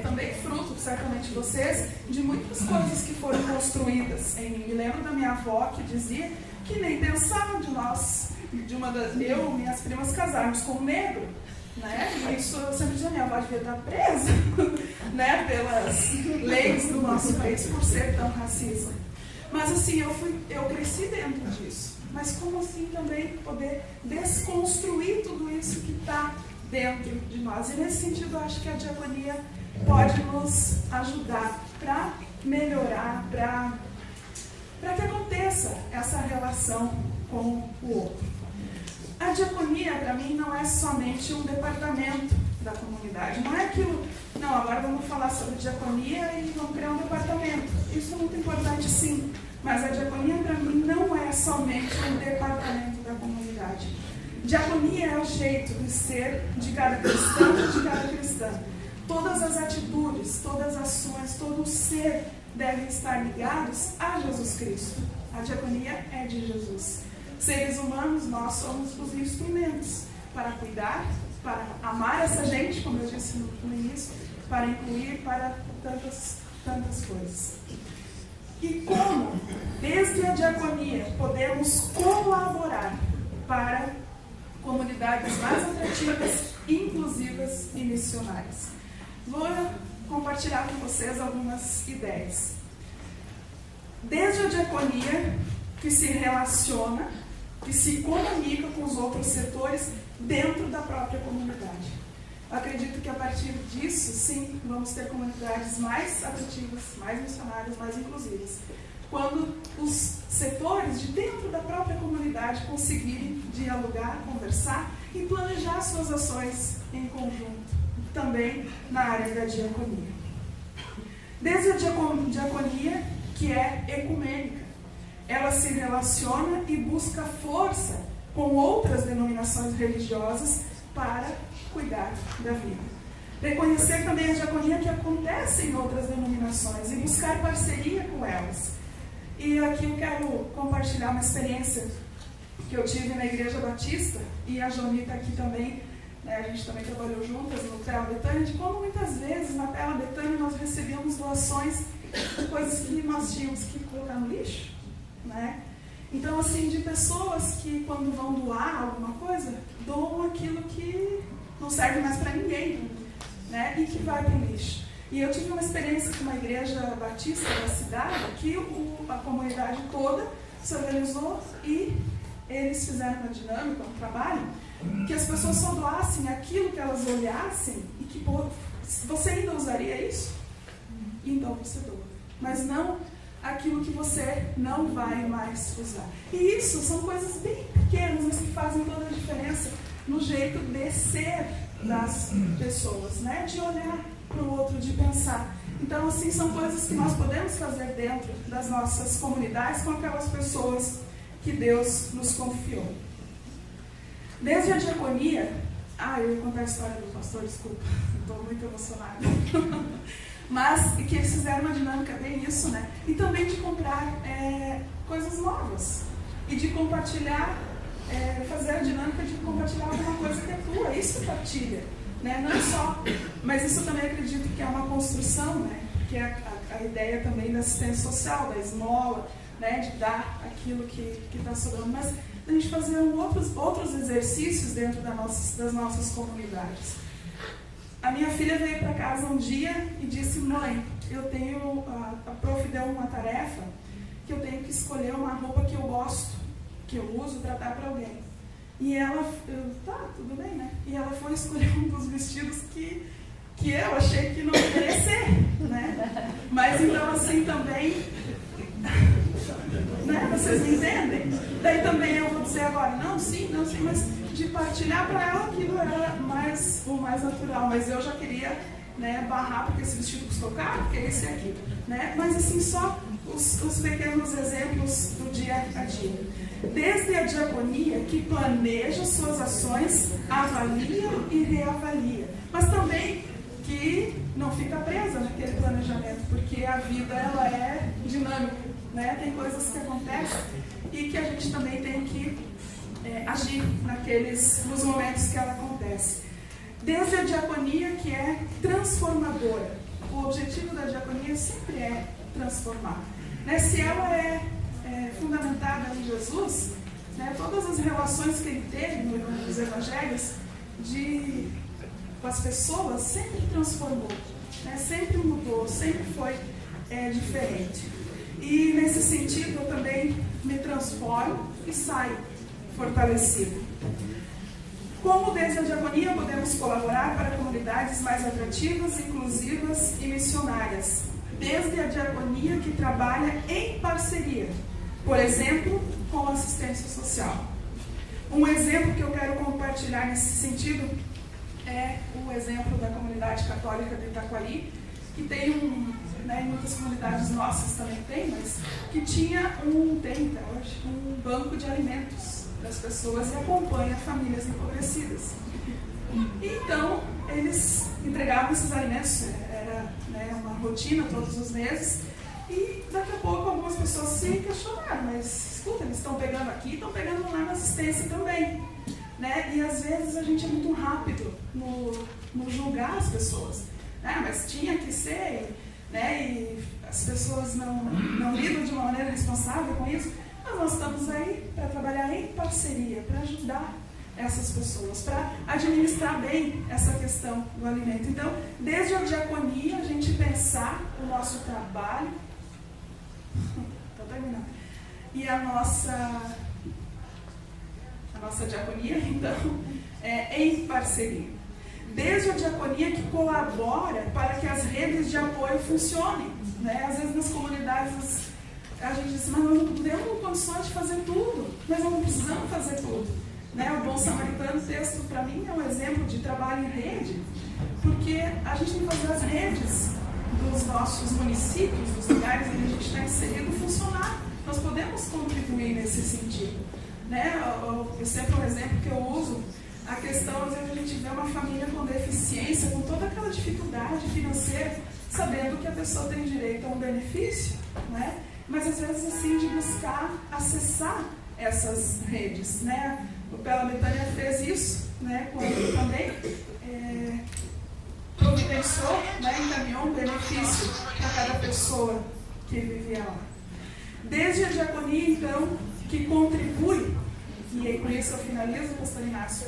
Speaker 3: também fruto, certamente vocês, de muitas coisas que foram construídas em mim. Me lembro da minha avó que dizia que nem pensava eu e minhas primas casarmos com um negro. Né? Isso eu sempre dizia, minha avó devia estar presa né? Pelas leis do nosso país por ser tão racista. Mas assim, eu cresci dentro disso. Mas como assim também poder desconstruir tudo isso que está dentro de nós? E nesse sentido, eu acho que a diaconia pode nos ajudar para melhorar, para que aconteça essa relação com o outro. A diaconia, para mim, não é somente um departamento da comunidade. Não é aquilo, não, agora vamos falar sobre diaconia e vamos criar um departamento. Isso é muito importante, sim. Mas a diaconia, para mim, não é somente um departamento da comunidade. Diaconia é o jeito de ser de cada cristão e de cada cristã. Todas as atitudes, todas as ações, todo o ser devem estar ligados a Jesus Cristo. A diaconia é de Jesus. Seres humanos, nós somos os instrumentos para cuidar, para amar essa gente, como eu disse no início, para incluir, para tantas coisas. E como, desde a diaconia, podemos colaborar para comunidades mais atrativas, inclusivas e missionárias. Vou compartilhar com vocês algumas ideias. Desde a diaconia, que se relaciona, que se comunica com os outros setores dentro da própria comunidade. Eu acredito que a partir disso, sim, vamos ter comunidades mais atrativas, mais missionárias, mais inclusivas. Quando os setores de dentro da própria comunidade conseguirem dialogar, conversar e planejar suas ações em conjunto, também na área da diaconia. Desde a diaconia, que é ecumênica, ela se relaciona e busca força com outras denominações religiosas para cuidar da vida. Reconhecer também a diaconia que acontece em outras denominações e buscar parceria com elas. E aqui eu quero compartilhar uma experiência que eu tive na Igreja Batista, e a Joni está aqui também, né, a gente também trabalhou juntas no Tela Betânia, de como muitas vezes na Tela Betânia nós recebíamos doações de coisas que nós tínhamos que colocar no lixo. Né? Então, assim, de pessoas que quando vão doar alguma coisa, doam aquilo que não serve mais para ninguém, né? E que vai para o lixo. E eu tive uma experiência com uma igreja batista da cidade, que a comunidade toda se organizou e eles fizeram uma dinâmica, um trabalho, que as pessoas só doassem aquilo que elas olhassem e que, pô, você ainda usaria isso? Então você doa. Mas não aquilo que você não vai mais usar. E isso são coisas bem pequenas, mas que fazem toda a diferença no jeito de ser das pessoas, né? De olhar para o outro, de pensar. Então, assim, são coisas que nós podemos fazer dentro das nossas comunidades com aquelas pessoas que Deus nos confiou. Desde a diaconia... eu ia contar a história do pastor, desculpa, estou muito emocionada. Mas que eles fizeram uma dinâmica bem isso, né? E também de comprar coisas novas. E de compartilhar, fazer a dinâmica de compartilhar alguma coisa que é tua. Isso é partilha, né? Não só. Mas isso eu também acredito que é uma construção, né? Que é a ideia também da assistência social, da esmola, né? De dar aquilo que está sobrando. Mas a gente fazer outros exercícios dentro das nossas comunidades. A minha filha veio para casa um dia e disse: mãe, a prof deu uma tarefa que eu tenho que escolher uma roupa que eu gosto, que eu uso para dar para alguém. E ela, tá, tudo bem, né? E ela foi escolher um dos vestidos que eu achei que não deveria ser, né? Mas então assim também, né? Vocês me entendem? Daí também eu vou dizer agora, não, sim, mas de partilhar para ela aquilo era o mais natural, mas eu já queria, né, barrar porque esse vestido custou caro, porque esse aqui, né? Mas assim, só os pequenos exemplos do dia a dia. Desde a diaconia, que planeja suas ações, avalia e reavalia, mas também que não fica presa naquele planejamento, porque a vida ela é dinâmica, né? Tem coisas que acontecem e que a gente também tem que agir nos momentos que ela acontece. Desde a diaconia, que é transformadora. O objetivo da diaconia sempre é transformar, né? Se ela é fundamentada em Jesus, né, todas as relações que ele teve nos evangelhos com as pessoas sempre transformou, né, sempre mudou, sempre foi diferente. E nesse sentido eu também me transformo e saio fortalecido. Como desde a diaconia podemos colaborar para comunidades mais atrativas, inclusivas e missionárias? Desde a diaconia, que trabalha em parceria, por exemplo, com assistência social. Um exemplo que eu quero compartilhar nesse sentido é o exemplo da comunidade católica de Itaquari, que tem né, em muitas comunidades nossas também tem, mas que tem até hoje um banco de alimentos para as pessoas e acompanha famílias empobrecidas. Então, eles entregavam esses alimentos, era, né, uma rotina todos os meses, e daqui a pouco algumas pessoas se questionaram, mas escuta, eles estão pegando aqui, estão pegando lá na assistência também, né? E às vezes a gente é muito rápido no julgar as pessoas, né? Mas tinha que ser, né? E as pessoas não lidam de uma maneira responsável com isso, mas nós estamos aí para trabalhar em parceria, para ajudar essas pessoas, para administrar bem essa questão do alimento. Então, desde a diaconia, a gente pensar o nosso trabalho, estou terminando, e a nossa diaconia, então, em parceria. Desde a diaconia, que colabora para que as redes de apoio funcionem, né? Às vezes nas comunidades a gente diz, mas nós não temos condições de fazer tudo, mas nós não precisamos fazer tudo, né? O Bom Samaritano, texto para mim é um exemplo de trabalho em rede, porque a gente tem que fazer as redes dos nossos municípios, dos lugares onde a gente está inserido, funcionar. Nós podemos contribuir nesse sentido, né? Sempre um exemplo que eu uso, a questão, às vezes a gente vê uma família com deficiência, com toda aquela dificuldade financeira, sabendo que a pessoa tem direito a um benefício, né? Mas às vezes assim, de buscar acessar essas redes, né? O Pela Betânia fez isso, né? Quando também providenciou, né? Encaminhou um benefício para cada pessoa que vivia lá. Desde a diaconia, então, que contribui, e com isso eu finalizo, pastor Inácio,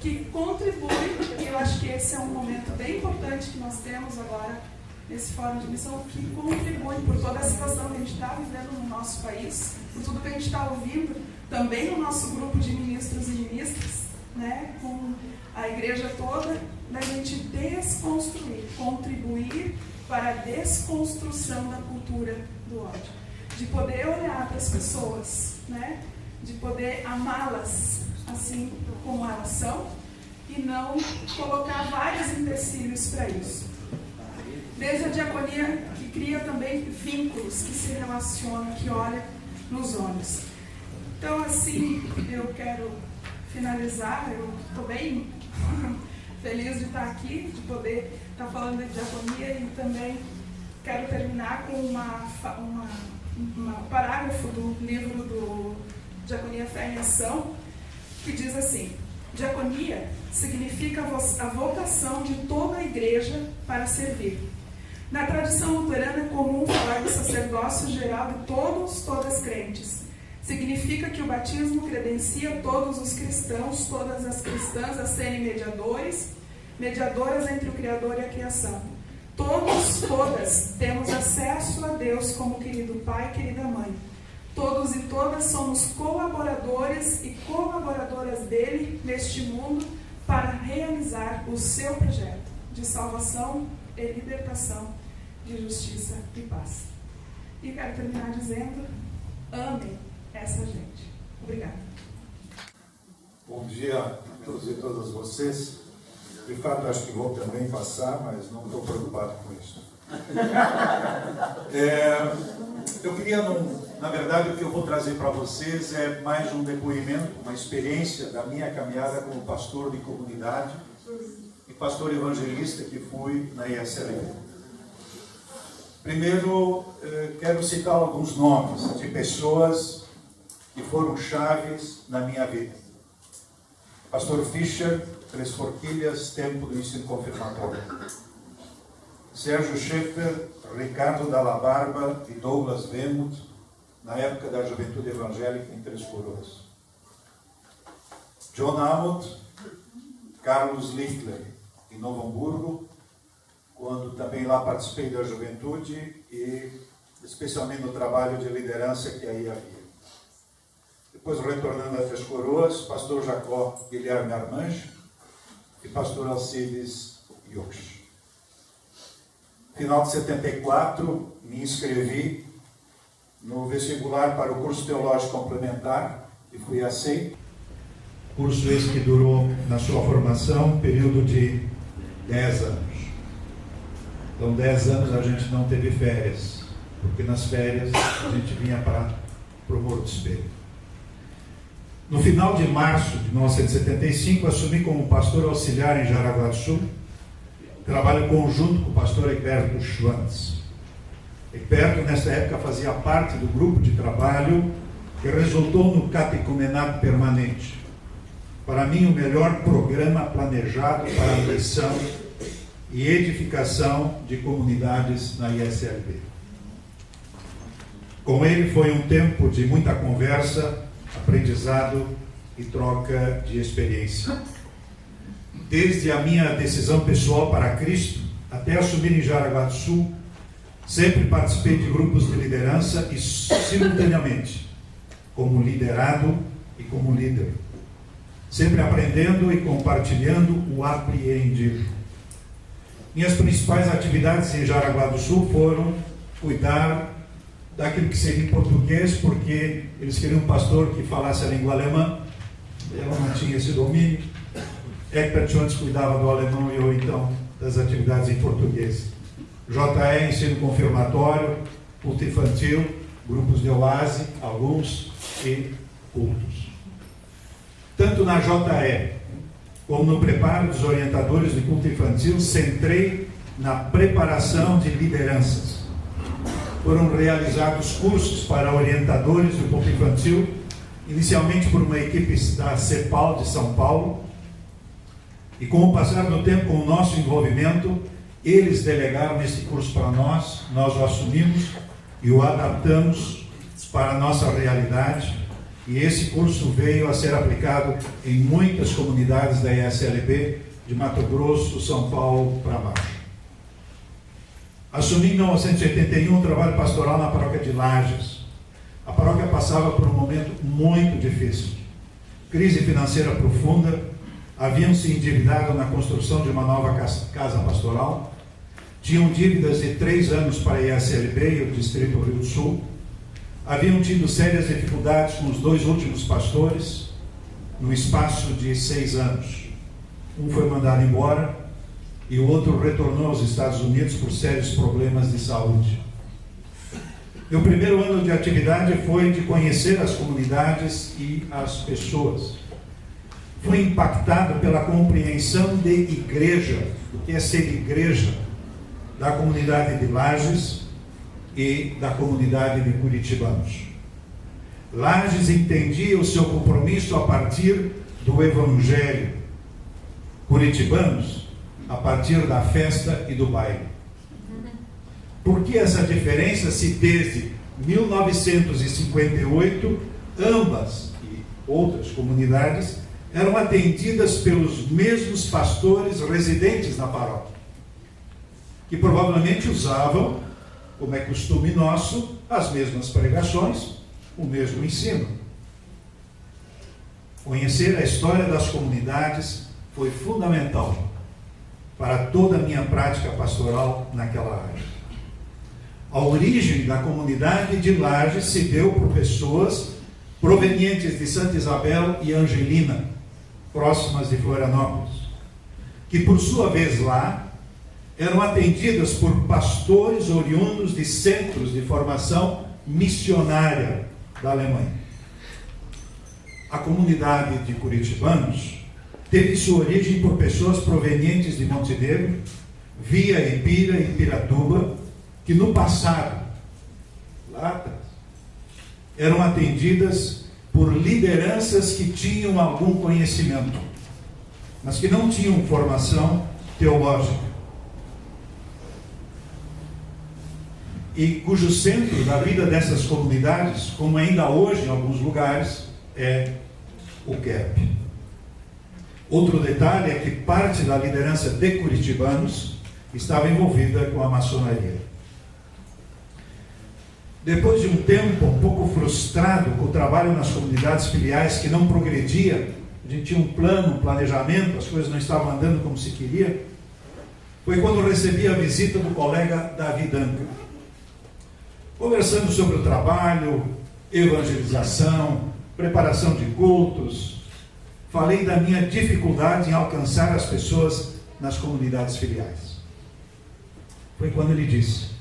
Speaker 3: que contribui, e eu acho que esse é um momento bem importante que nós temos agora, nesse fórum de missão, que contribui por toda a situação que a gente está vivendo no nosso país, por tudo que a gente está ouvindo, também no nosso grupo de ministros e ministras, né, com a igreja toda, da gente desconstruir, contribuir para a desconstrução da cultura do ódio, de poder olhar para as pessoas, né, de poder amá-las assim como elas são e não colocar vários empecilhos para isso. Desde a diaconia, que cria também vínculos, que se relaciona, que olha nos olhos. Então, assim, eu quero finalizar, eu estou bem feliz de estar aqui, de poder estar falando de diaconia, e também quero terminar com um parágrafo do livro do Diaconia, Fé e Ação, que diz assim: diaconia significa a vocação de toda a igreja para servir. Na tradição luterana é comum falar do sacerdócio geral de todas crentes. Significa que o batismo credencia todos os cristãos, todas as cristãs a serem mediadoras entre o Criador e a criação. Todas temos acesso a Deus como querido pai e querida mãe. Todos e todas somos colaboradores e colaboradoras dele neste mundo para realizar o seu projeto de salvação e libertação, de justiça e paz. E quero terminar dizendo: amem essa gente. Obrigada.
Speaker 6: Bom dia a todos e todas vocês. De fato, acho que vou também passar, mas não estou preocupado com isso. Eu queria, na verdade, o que eu vou trazer para vocês é mais um depoimento, uma experiência da minha caminhada como pastor de comunidade e pastor evangelista que fui na ISLB. Primeiro, quero citar alguns nomes de pessoas que foram chaves na minha vida. Pastor Fischer, Três Forquilhas, tempo do ensino confirmatório. Sérgio Schaeffer, Ricardo Dalla Barba e Douglas Wemuth, na época da Juventude Evangélica em Três Coroas. John Amott, Carlos Lichtler, em Novo Hamburgo, quando também lá participei da juventude e especialmente no trabalho de liderança que aí havia. Depois, retornando a Três Coroas, pastor Jacó Guilherme Armange e pastor Alcides Yox. Final de 74, me inscrevi no vestibular para o curso teológico complementar e fui aceito. Curso esse que durou, na sua formação, um período de 10 anos. Então, 10 anos a gente não teve férias, porque nas férias a gente vinha para o Morro do Espelho. No final de março de 1975, assumi como pastor auxiliar em Jaraguá do Sul, trabalho conjunto com o pastor Egberto Schwantz. Egberto, nessa época, fazia parte do grupo de trabalho que resultou no catecumenato permanente. Para mim, o melhor programa planejado para a missão e edificação de comunidades na ISLB. Com ele foi um tempo de muita conversa, aprendizado e troca de experiência. Desde a minha decisão pessoal para Cristo até assumir em Jaraguá do Sul, sempre participei de grupos de liderança e simultaneamente como liderado e como líder, sempre aprendendo e compartilhando o apreendido. Minhas principais atividades em Jaraguá do Sul foram cuidar daquilo que seria em português, porque eles queriam um pastor que falasse a língua alemã, eu não tinha esse domínio. Egbert Schwantz cuidava do alemão e eu, então, das atividades em português. JE, ensino confirmatório, culto infantil, grupos de oase, alguns e cultos. Tanto na JE como no preparo dos orientadores de culto infantil, centrei na preparação de lideranças. Foram realizados cursos para orientadores do culto infantil, inicialmente por uma equipe da CEPAL de São Paulo, e com o passar do tempo, com o nosso envolvimento, eles delegaram esse curso para nós o assumimos e o adaptamos para a nossa realidade, e esse curso veio a ser aplicado em muitas comunidades da ISLB, de Mato Grosso, São Paulo para baixo. Assumi em 1981 um trabalho pastoral na paróquia de Lages. A paróquia passava por um momento muito difícil. Crise financeira profunda, haviam se endividado na construção de uma nova casa pastoral, tinham dívidas de 3 anos para a ISLB e o Distrito Rio do Sul, haviam tido sérias dificuldades com os 2 últimos pastores, no espaço de 6 anos. Um foi mandado embora e o outro retornou aos Estados Unidos por sérios problemas de saúde. Meu primeiro ano de atividade foi de conhecer as comunidades e as pessoas. Fui impactado pela compreensão de igreja, o que é ser igreja, da comunidade de Lages e da comunidade de curitibanos. Lages entendia o seu compromisso a partir do Evangelho, curitibanos a partir da festa e do baile. Por que essa diferença se desde 1958 ambas e outras comunidades eram atendidas pelos mesmos pastores residentes na paróquia, que provavelmente usavam, como é costume nosso, as mesmas pregações o mesmo ensino. Conhecer a história das comunidades foi fundamental para toda a minha prática pastoral naquela área. A origem da comunidade de Lages se deu por pessoas provenientes de Santa Isabel e Angelina, próximas de Florianópolis, que por sua vez lá eram atendidas por pastores oriundos de centros de formação missionária da Alemanha. A comunidade de curitibanos teve sua origem por pessoas provenientes de Montenegro, via Ibira e Piratuba, que no passado, lá atrás, eram atendidas por lideranças que tinham algum conhecimento, mas que não tinham formação teológica. E cujo centro da vida dessas comunidades, como ainda hoje em alguns lugares, é o GAP. Outro detalhe é que parte da liderança de curitibanos estava envolvida com a maçonaria. Depois de um tempo um pouco frustrado com o trabalho nas comunidades filiais que não progredia, a gente tinha um plano, um planejamento, as coisas não estavam andando como se queria, foi quando recebi a visita do colega Davi Danca. Conversando sobre o trabalho, evangelização, preparação de cultos, falei da minha dificuldade em alcançar as pessoas nas comunidades filiais. Foi quando ele disse: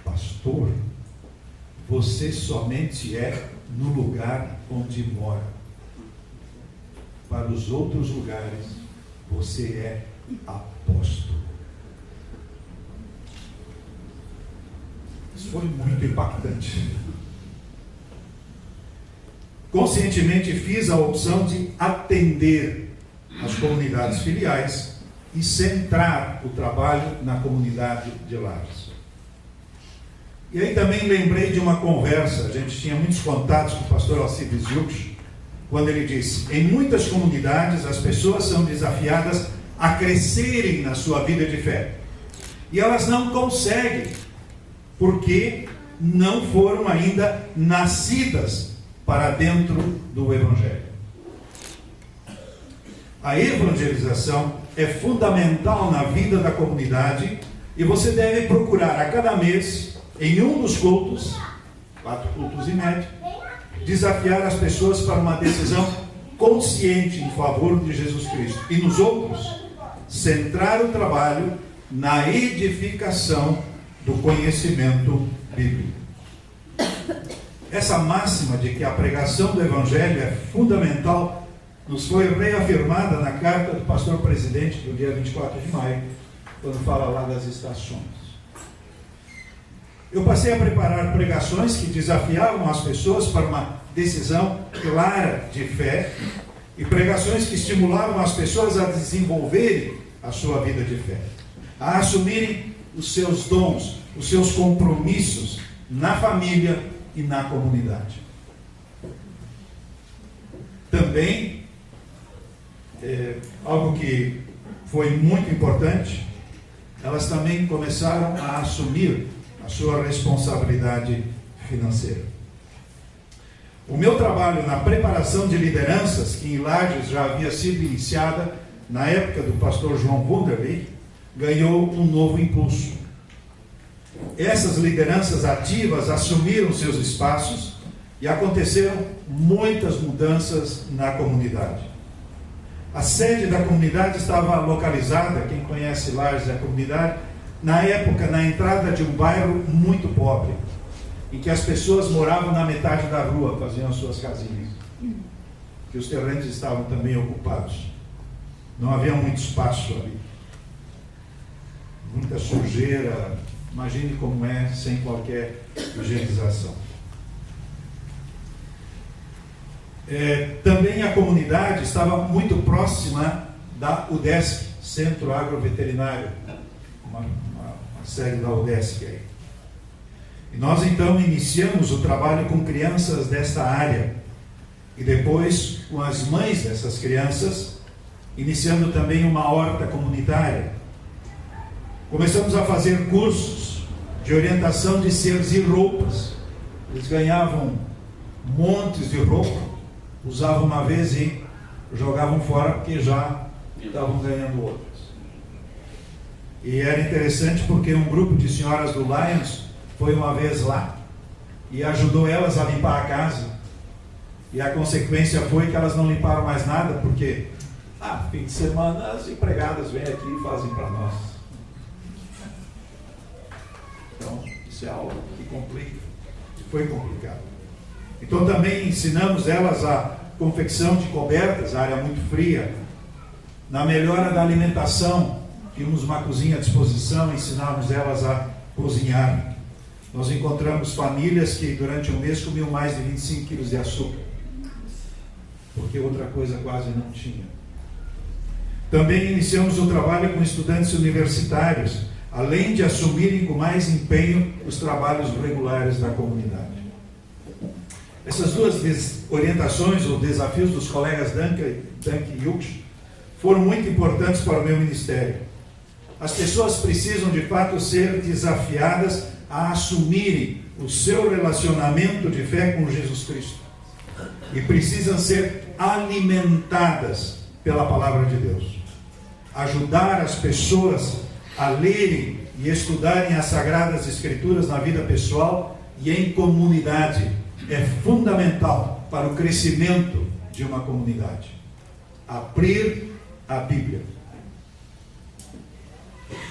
Speaker 6: pastor, você somente é no lugar onde mora. Para os outros lugares, você é apóstolo. Isso foi muito impactante. Conscientemente fiz a opção de atender as comunidades filiais e centrar o trabalho na comunidade de Lages. E aí também lembrei de uma conversa, a gente tinha muitos contatos com o pastor Alcides Jux, quando ele disse: em muitas comunidades as pessoas são desafiadas a crescerem na sua vida de fé. E elas não conseguem, porque não foram ainda nascidas para dentro do Evangelho. A evangelização é fundamental na vida da comunidade e você deve procurar a cada mês, em um dos cultos, 4 cultos em média, desafiar as pessoas para uma decisão consciente em favor de Jesus Cristo. E nos outros, centrar o trabalho na edificação do conhecimento bíblico. Essa máxima de que a pregação do Evangelho é fundamental nos foi reafirmada na carta do pastor presidente do dia 24 de maio, quando fala lá das estações. Eu passei a preparar pregações que desafiavam as pessoas para uma decisão clara de fé e pregações que estimulavam as pessoas a desenvolverem a sua vida de fé, a assumirem os seus dons, os seus compromissos na família e na comunidade. Também, algo que foi muito importante, elas também começaram a assumir a sua responsabilidade financeira. O meu trabalho na preparação de lideranças, que em Lages já havia sido iniciada na época do pastor João Wunderlich, ganhou um novo impulso. Essas lideranças ativas assumiram seus espaços e aconteceram muitas mudanças na comunidade. A sede da comunidade estava localizada, quem conhece Lages, a comunidade, na época, na entrada de um bairro muito pobre, em que as pessoas moravam na metade da rua, faziam as suas casinhas, que os terrenos estavam também ocupados. Não havia muito espaço ali. Muita sujeira. Imagine como é sem qualquer higienização. Também a comunidade estava muito próxima da UDESC, Centro Agroveterinário, uma sede da UDESC aí. E nós então iniciamos o trabalho com crianças desta área e depois com as mães dessas crianças, iniciando também uma horta comunitária. Começamos a fazer cursos de orientação de seres e roupas, Eles ganhavam montes de roupa, usavam uma vez e jogavam fora porque já estavam ganhando outras. E era interessante porque um grupo de senhoras do Lions foi uma vez lá e ajudou elas a limpar a casa. E a consequência foi que elas não limparam mais nada, porque fim de semana as empregadas vêm aqui e fazem para nós. Então, isso é algo que complica. Foi complicado. Então também ensinamos elas a confecção de cobertas, área muito fria. Na melhora da alimentação, tínhamos uma cozinha à disposição, ensinávamos elas a cozinhar. Nós encontramos famílias que durante um mês comiam mais de 25 quilos de açúcar, porque outra coisa quase não tinha. Também iniciamos o trabalho com estudantes universitários, além de assumirem com mais empenho os trabalhos regulares da comunidade. Essas duas orientações ou desafios dos colegas Duncan e Hughes foram muito importantes para o meu ministério. As pessoas precisam de fato ser desafiadas a assumirem o seu relacionamento de fé com Jesus Cristo e precisam ser alimentadas pela palavra de Deus. Ajudar as pessoas a lerem e estudarem as Sagradas Escrituras na vida pessoal e em comunidade é fundamental para o crescimento de uma comunidade. Abrir a Bíblia.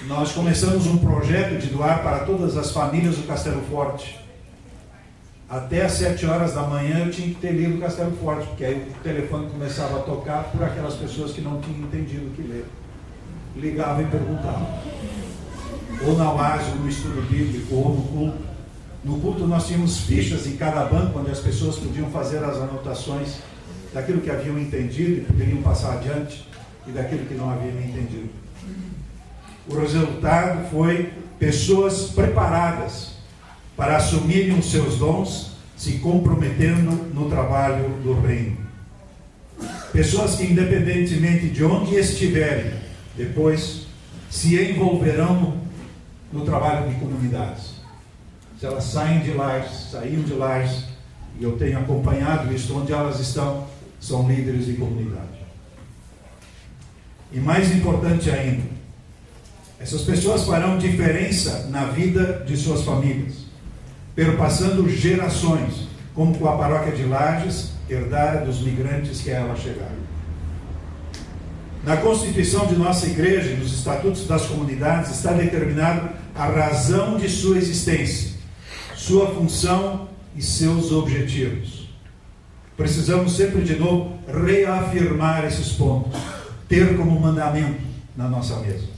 Speaker 6: Nós começamos um projeto de doar para todas as famílias do Castelo Forte. Até às 7 horas da manhã eu tinha que ter lido o Castelo Forte, porque aí o telefone começava a tocar por aquelas pessoas que não tinham entendido o que ler. Ligava e perguntava. Ou na UAS, ou no estudo bíblico, ou no culto. No culto nós tínhamos fichas em cada banco, onde as pessoas podiam fazer as anotações daquilo que haviam entendido e poderiam passar adiante, e daquilo que não haviam entendido. O resultado foi pessoas preparadas para assumirem os seus dons, se comprometendo no trabalho do reino. Pessoas que, independentemente de onde estiverem, depois se envolverão no trabalho de comunidades. Se elas saíam de lares, e eu tenho acompanhado isso, onde elas estão, são líderes de comunidade. E mais importante ainda, essas pessoas farão diferença na vida de suas famílias, perpassando gerações, como com a paróquia de Lages, herdada dos migrantes que a ela chegaram. Na Constituição de nossa igreja e nos estatutos das comunidades está determinado a razão de sua existência, sua função e seus objetivos. Precisamos sempre de novo reafirmar esses pontos, ter como mandamento na nossa mesa.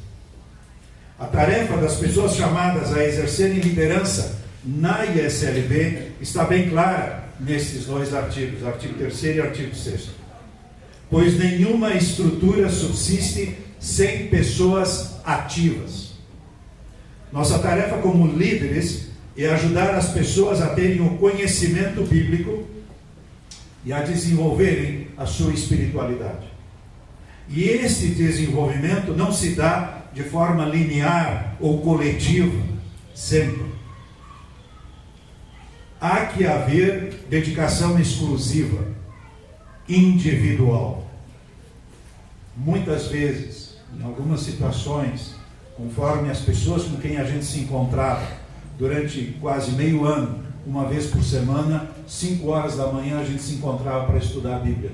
Speaker 6: A tarefa das pessoas chamadas a exercerem liderança na ISLB está bem clara nesses dois artigos, artigo 3º e artigo 6º. Pois nenhuma estrutura subsiste sem pessoas ativas. Nossa tarefa como líderes é ajudar as pessoas a terem o conhecimento bíblico e a desenvolverem a sua espiritualidade. E esse desenvolvimento não se dá de forma linear ou coletiva, sempre. Há que haver dedicação exclusiva, individual. Muitas vezes, em algumas situações, conforme as pessoas com quem a gente se encontrava, durante quase meio ano, uma vez por semana, 5 horas da manhã a gente se encontrava para estudar a Bíblia,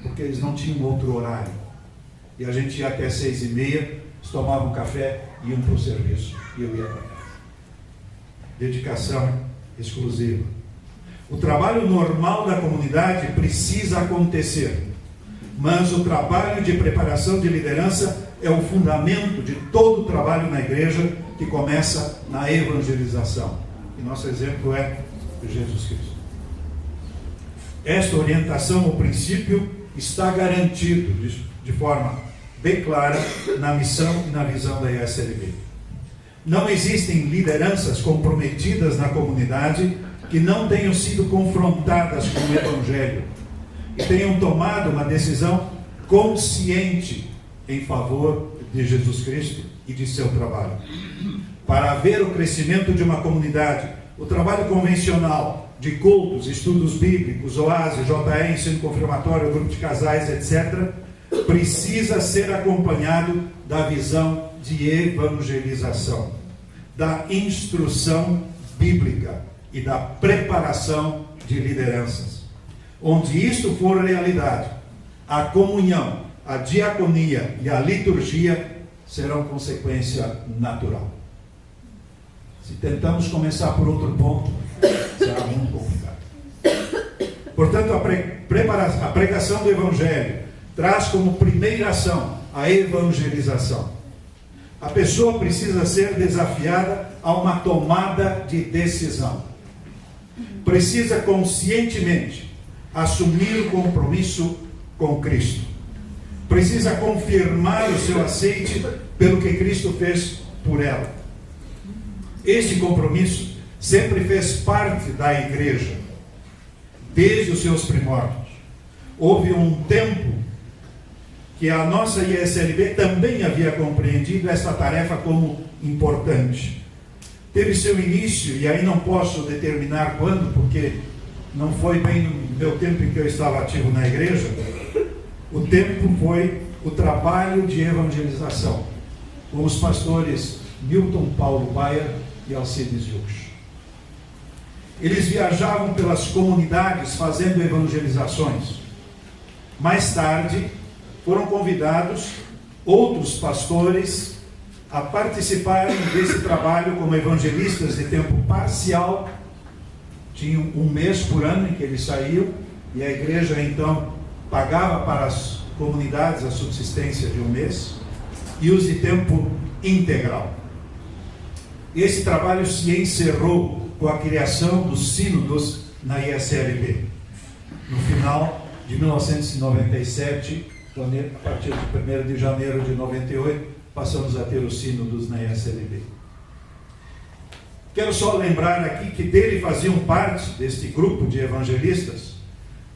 Speaker 6: porque eles não tinham outro horário. E a gente ia até 6h30, eles tomavam café e iam para o serviço, e eu ia para casa. Dedicação exclusiva. O trabalho normal da comunidade precisa acontecer, mas o trabalho de preparação de liderança é o fundamento de todo o trabalho na igreja, que começa na evangelização. E nosso exemplo é Jesus Cristo. Esta orientação, o princípio, está garantido de forma bem clara na missão e na visão da ISLB. Não existem lideranças comprometidas na comunidade que não tenham sido confrontadas com o Evangelho e tenham tomado uma decisão consciente em favor de Jesus Cristo e de seu trabalho. Para haver o crescimento de uma comunidade O trabalho convencional de cultos, estudos bíblicos, oásis, JE, ensino confirmatório, grupo de casais, etc., precisa ser acompanhado da visão de evangelização, da instrução bíblica e da preparação de lideranças. Onde isto for realidade, a comunhão, a diaconia e a liturgia serão consequência natural. Se tentamos começar por outro ponto, será muito complicado. Portanto, a pregação do Evangelho traz como primeira ação a evangelização. A pessoa precisa ser desafiada a uma tomada de decisão. Precisa conscientemente assumir o compromisso com Cristo. Precisa confirmar o seu aceite pelo que Cristo fez por ela. Este compromisso sempre fez parte da igreja, desde os seus primórdios. Houve um tempo que a nossa ISLB também havia compreendido esta tarefa como importante. Teve seu início, e aí não posso determinar quando, porque não foi bem no meu tempo em que eu estava ativo na igreja. O tempo foi o trabalho de evangelização, com os pastores Milton Paulo Bayer e Alcides Yuch. Eles viajavam pelas comunidades fazendo evangelizações. Mais tarde, foram convidados outros pastores a participarem desse trabalho como evangelistas de tempo parcial. Tinham um mês por ano em que eles saíam, e a igreja então pagava para as comunidades a subsistência de um mês, e os de tempo integral. Esse trabalho se encerrou com a criação dos sínodos na ISLB. No final de 1997, a partir de 1º de janeiro de 98, passamos a ter os sínodos na ISLB. Quero só lembrar aqui que dele faziam parte, deste grupo de evangelistas,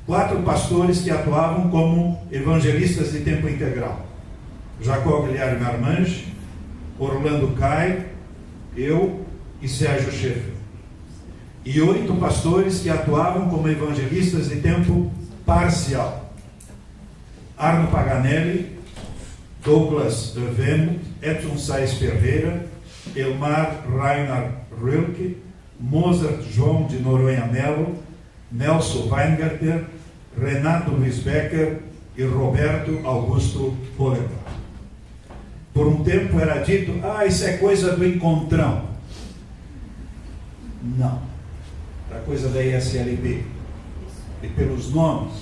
Speaker 6: 4 pastores que atuavam como evangelistas de tempo integral: Jacó Guilherme Armange, Orlando Caio, eu e Sérgio Schaeffer. E 8 pastores que atuavam como evangelistas de tempo parcial: Arno Paganelli, Douglas Vemo, Edson Saez Ferreira, Elmar Reinhard Rilke, Mozart João de Noronha Melo, Nelson Weingarter, Renato Luiz Becker e Roberto Augusto Hollenbach. Por um tempo era dito: isso é coisa do encontrão. Não, era coisa da ISLB. E pelos nomes,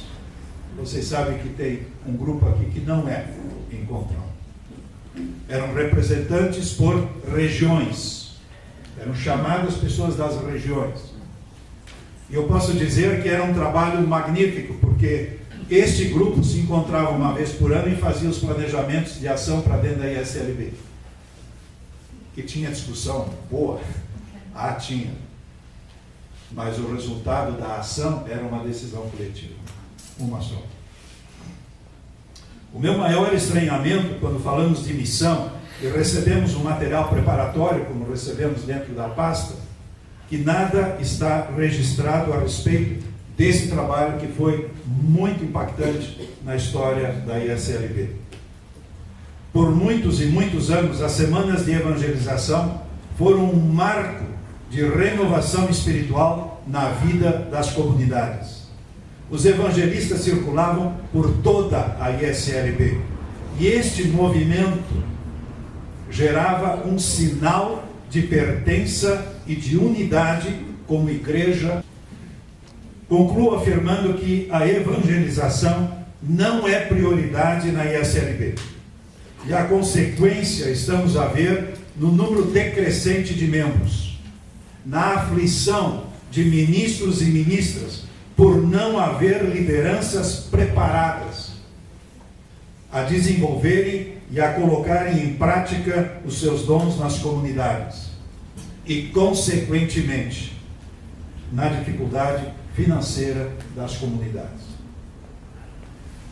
Speaker 6: vocês sabem que tem um grupo aqui que não é encontrão. Eram representantes por regiões, eram chamadas pessoas das regiões. E eu posso dizer que era um trabalho magnífico, porque este grupo se encontrava uma vez por ano e fazia os planejamentos de ação para dentro da ISLB. Que tinha discussão boa? Tinha. Mas o resultado da ação era uma decisão coletiva. Uma só. O meu maior estranhamento, quando falamos de missão e recebemos um material preparatório, como recebemos dentro da pasta, que nada está registrado a respeito desse trabalho que foi muito impactante na história da ISLB. Por muitos e muitos anos, as semanas de evangelização foram um marco de renovação espiritual na vida das comunidades. Os evangelistas circulavam por toda a ISLB, e este movimento gerava um sinal de pertença e de unidade como igreja. Concluo afirmando que a evangelização não é prioridade na ISLB. E a consequência estamos a ver no número decrescente de membros, na aflição de ministros e ministras por não haver lideranças preparadas a desenvolverem e a colocarem em prática os seus dons nas comunidades, e, consequentemente, na dificuldade financeira das comunidades.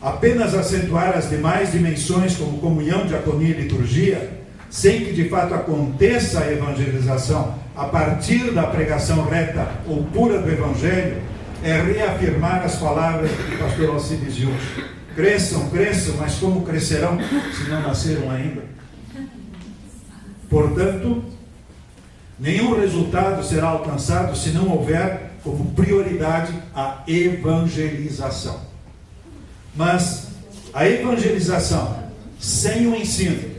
Speaker 6: Apenas acentuar as demais dimensões, como comunhão, diaconia e liturgia, sem que de fato aconteça a evangelização a partir da pregação reta ou pura do Evangelho, é reafirmar as palavras que o pastor Alcides diz hoje. Cresçam, cresçam, mas como crescerão se não nasceram ainda? Portanto, nenhum resultado será alcançado se não houver como prioridade a evangelização. Mas a evangelização sem o ensino,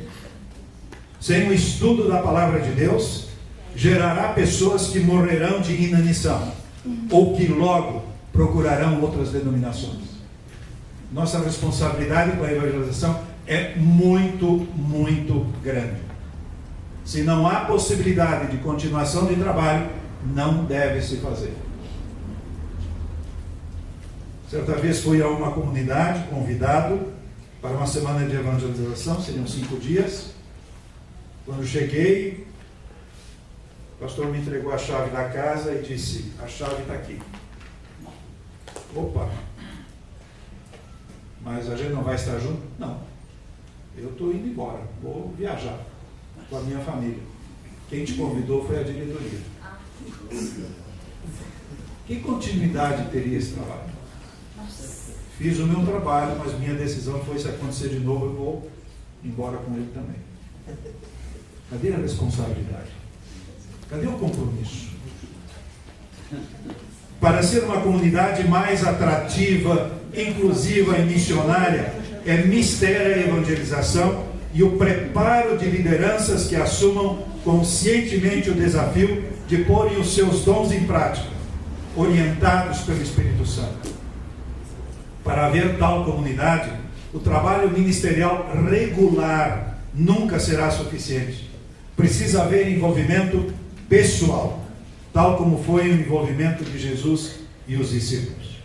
Speaker 6: sem o estudo da palavra de Deus, gerará pessoas que morrerão de inanição ou que logo procurarão outras denominações. Nossa responsabilidade com a evangelização é muito, muito grande. Se não há possibilidade de continuação de trabalho, não deve se fazer. Certa vez fui a uma comunidade, convidado para uma semana de evangelização, seriam 5 dias. Quando cheguei, o pastor me entregou a chave da casa e disse: a chave está aqui. Opa! Mas a gente não vai estar junto? Não. Eu estou indo embora, vou viajar com a minha família. Quem te convidou foi a diretoria. Que continuidade teria esse trabalho? Fiz o meu trabalho, mas minha decisão foi: se acontecer de novo, eu vou embora com ele também. Cadê a responsabilidade? Cadê o compromisso? Para ser uma comunidade mais atrativa, inclusiva e missionária, é mistério a evangelização e o preparo de lideranças que assumam conscientemente o desafio de porem os seus dons em prática, orientados pelo Espírito Santo. Para haver tal comunidade, o trabalho ministerial regular nunca será suficiente. Precisa haver envolvimento pessoal, tal como foi o envolvimento de Jesus e os discípulos.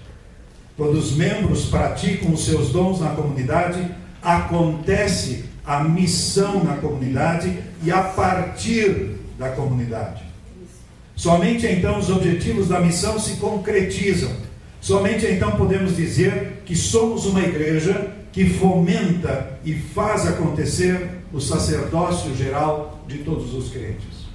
Speaker 6: Quando os membros praticam os seus dons na comunidade, acontece a missão na comunidade e a partir da comunidade. Somente então os objetivos da missão se concretizam. Somente então podemos dizer que somos uma igreja que fomenta e faz acontecer o sacerdócio geral de todos os crentes.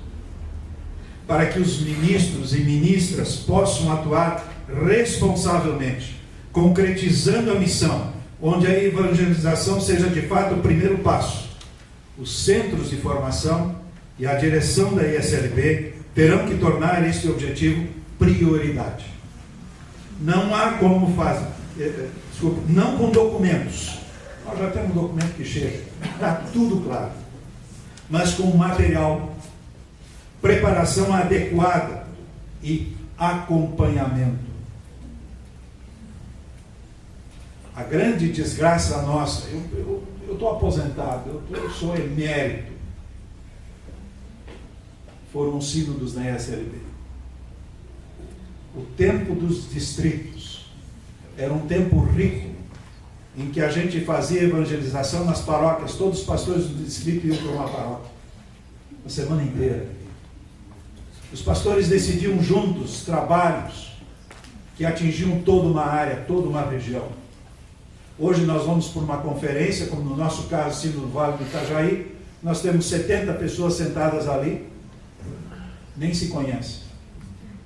Speaker 6: Para que os ministros e ministras possam atuar responsavelmente, concretizando a missão, onde a evangelização seja de fato o primeiro passo, os centros de formação e a direção da ISLB terão que tornar este objetivo prioridade. Não há como fazer, não com documentos. Nós já temos um documento que chega, está tudo claro. Mas com material, preparação adequada e acompanhamento. A grande desgraça nossa, eu estou aposentado, eu sou emérito. Foram sínodos na ISLB. O tempo dos distritos era um tempo rico, em que a gente fazia evangelização nas paróquias, todos os pastores do distrito iam para uma paróquia, a semana inteira. Os pastores decidiam juntos trabalhos que atingiam toda uma área, toda uma região. Hoje nós vamos por uma conferência, como no nosso caso, Sínodo do Vale do Itajaí, nós temos 70 pessoas sentadas ali, nem se conhecem.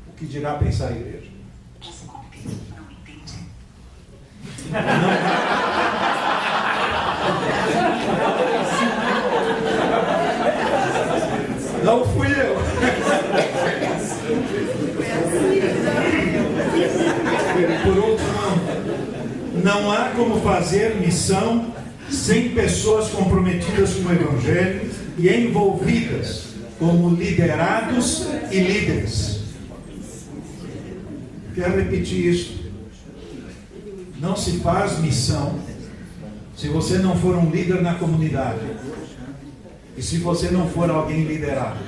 Speaker 6: O que dirá pensar a igreja? Não fui eu. Por último, não há como fazer missão sem pessoas comprometidas com o Evangelho e envolvidas como liderados e líderes. Quero repetir isso. Não se faz missão se você não for um líder na comunidade e se você não for alguém liderado.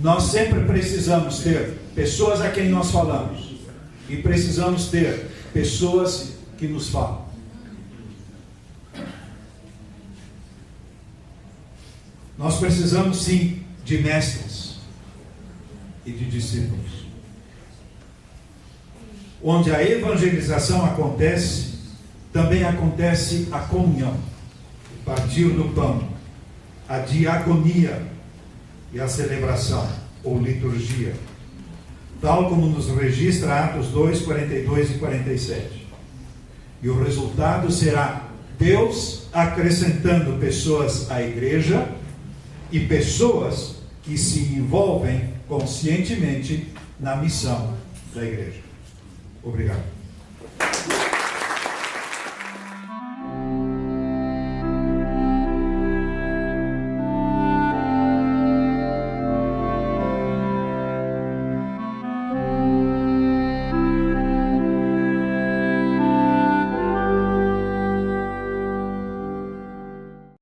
Speaker 6: Nós sempre precisamos ter pessoas a quem nós falamos e precisamos ter pessoas que nos falam. Nós precisamos sim de mestres e de discípulos. Onde a evangelização acontece, também acontece a comunhão, o partir do pão, a diaconia e a celebração ou liturgia, tal como nos registra Atos 2, 42 e 47. E o resultado será Deus acrescentando pessoas à igreja e pessoas que se envolvem conscientemente na missão da igreja. Obrigado.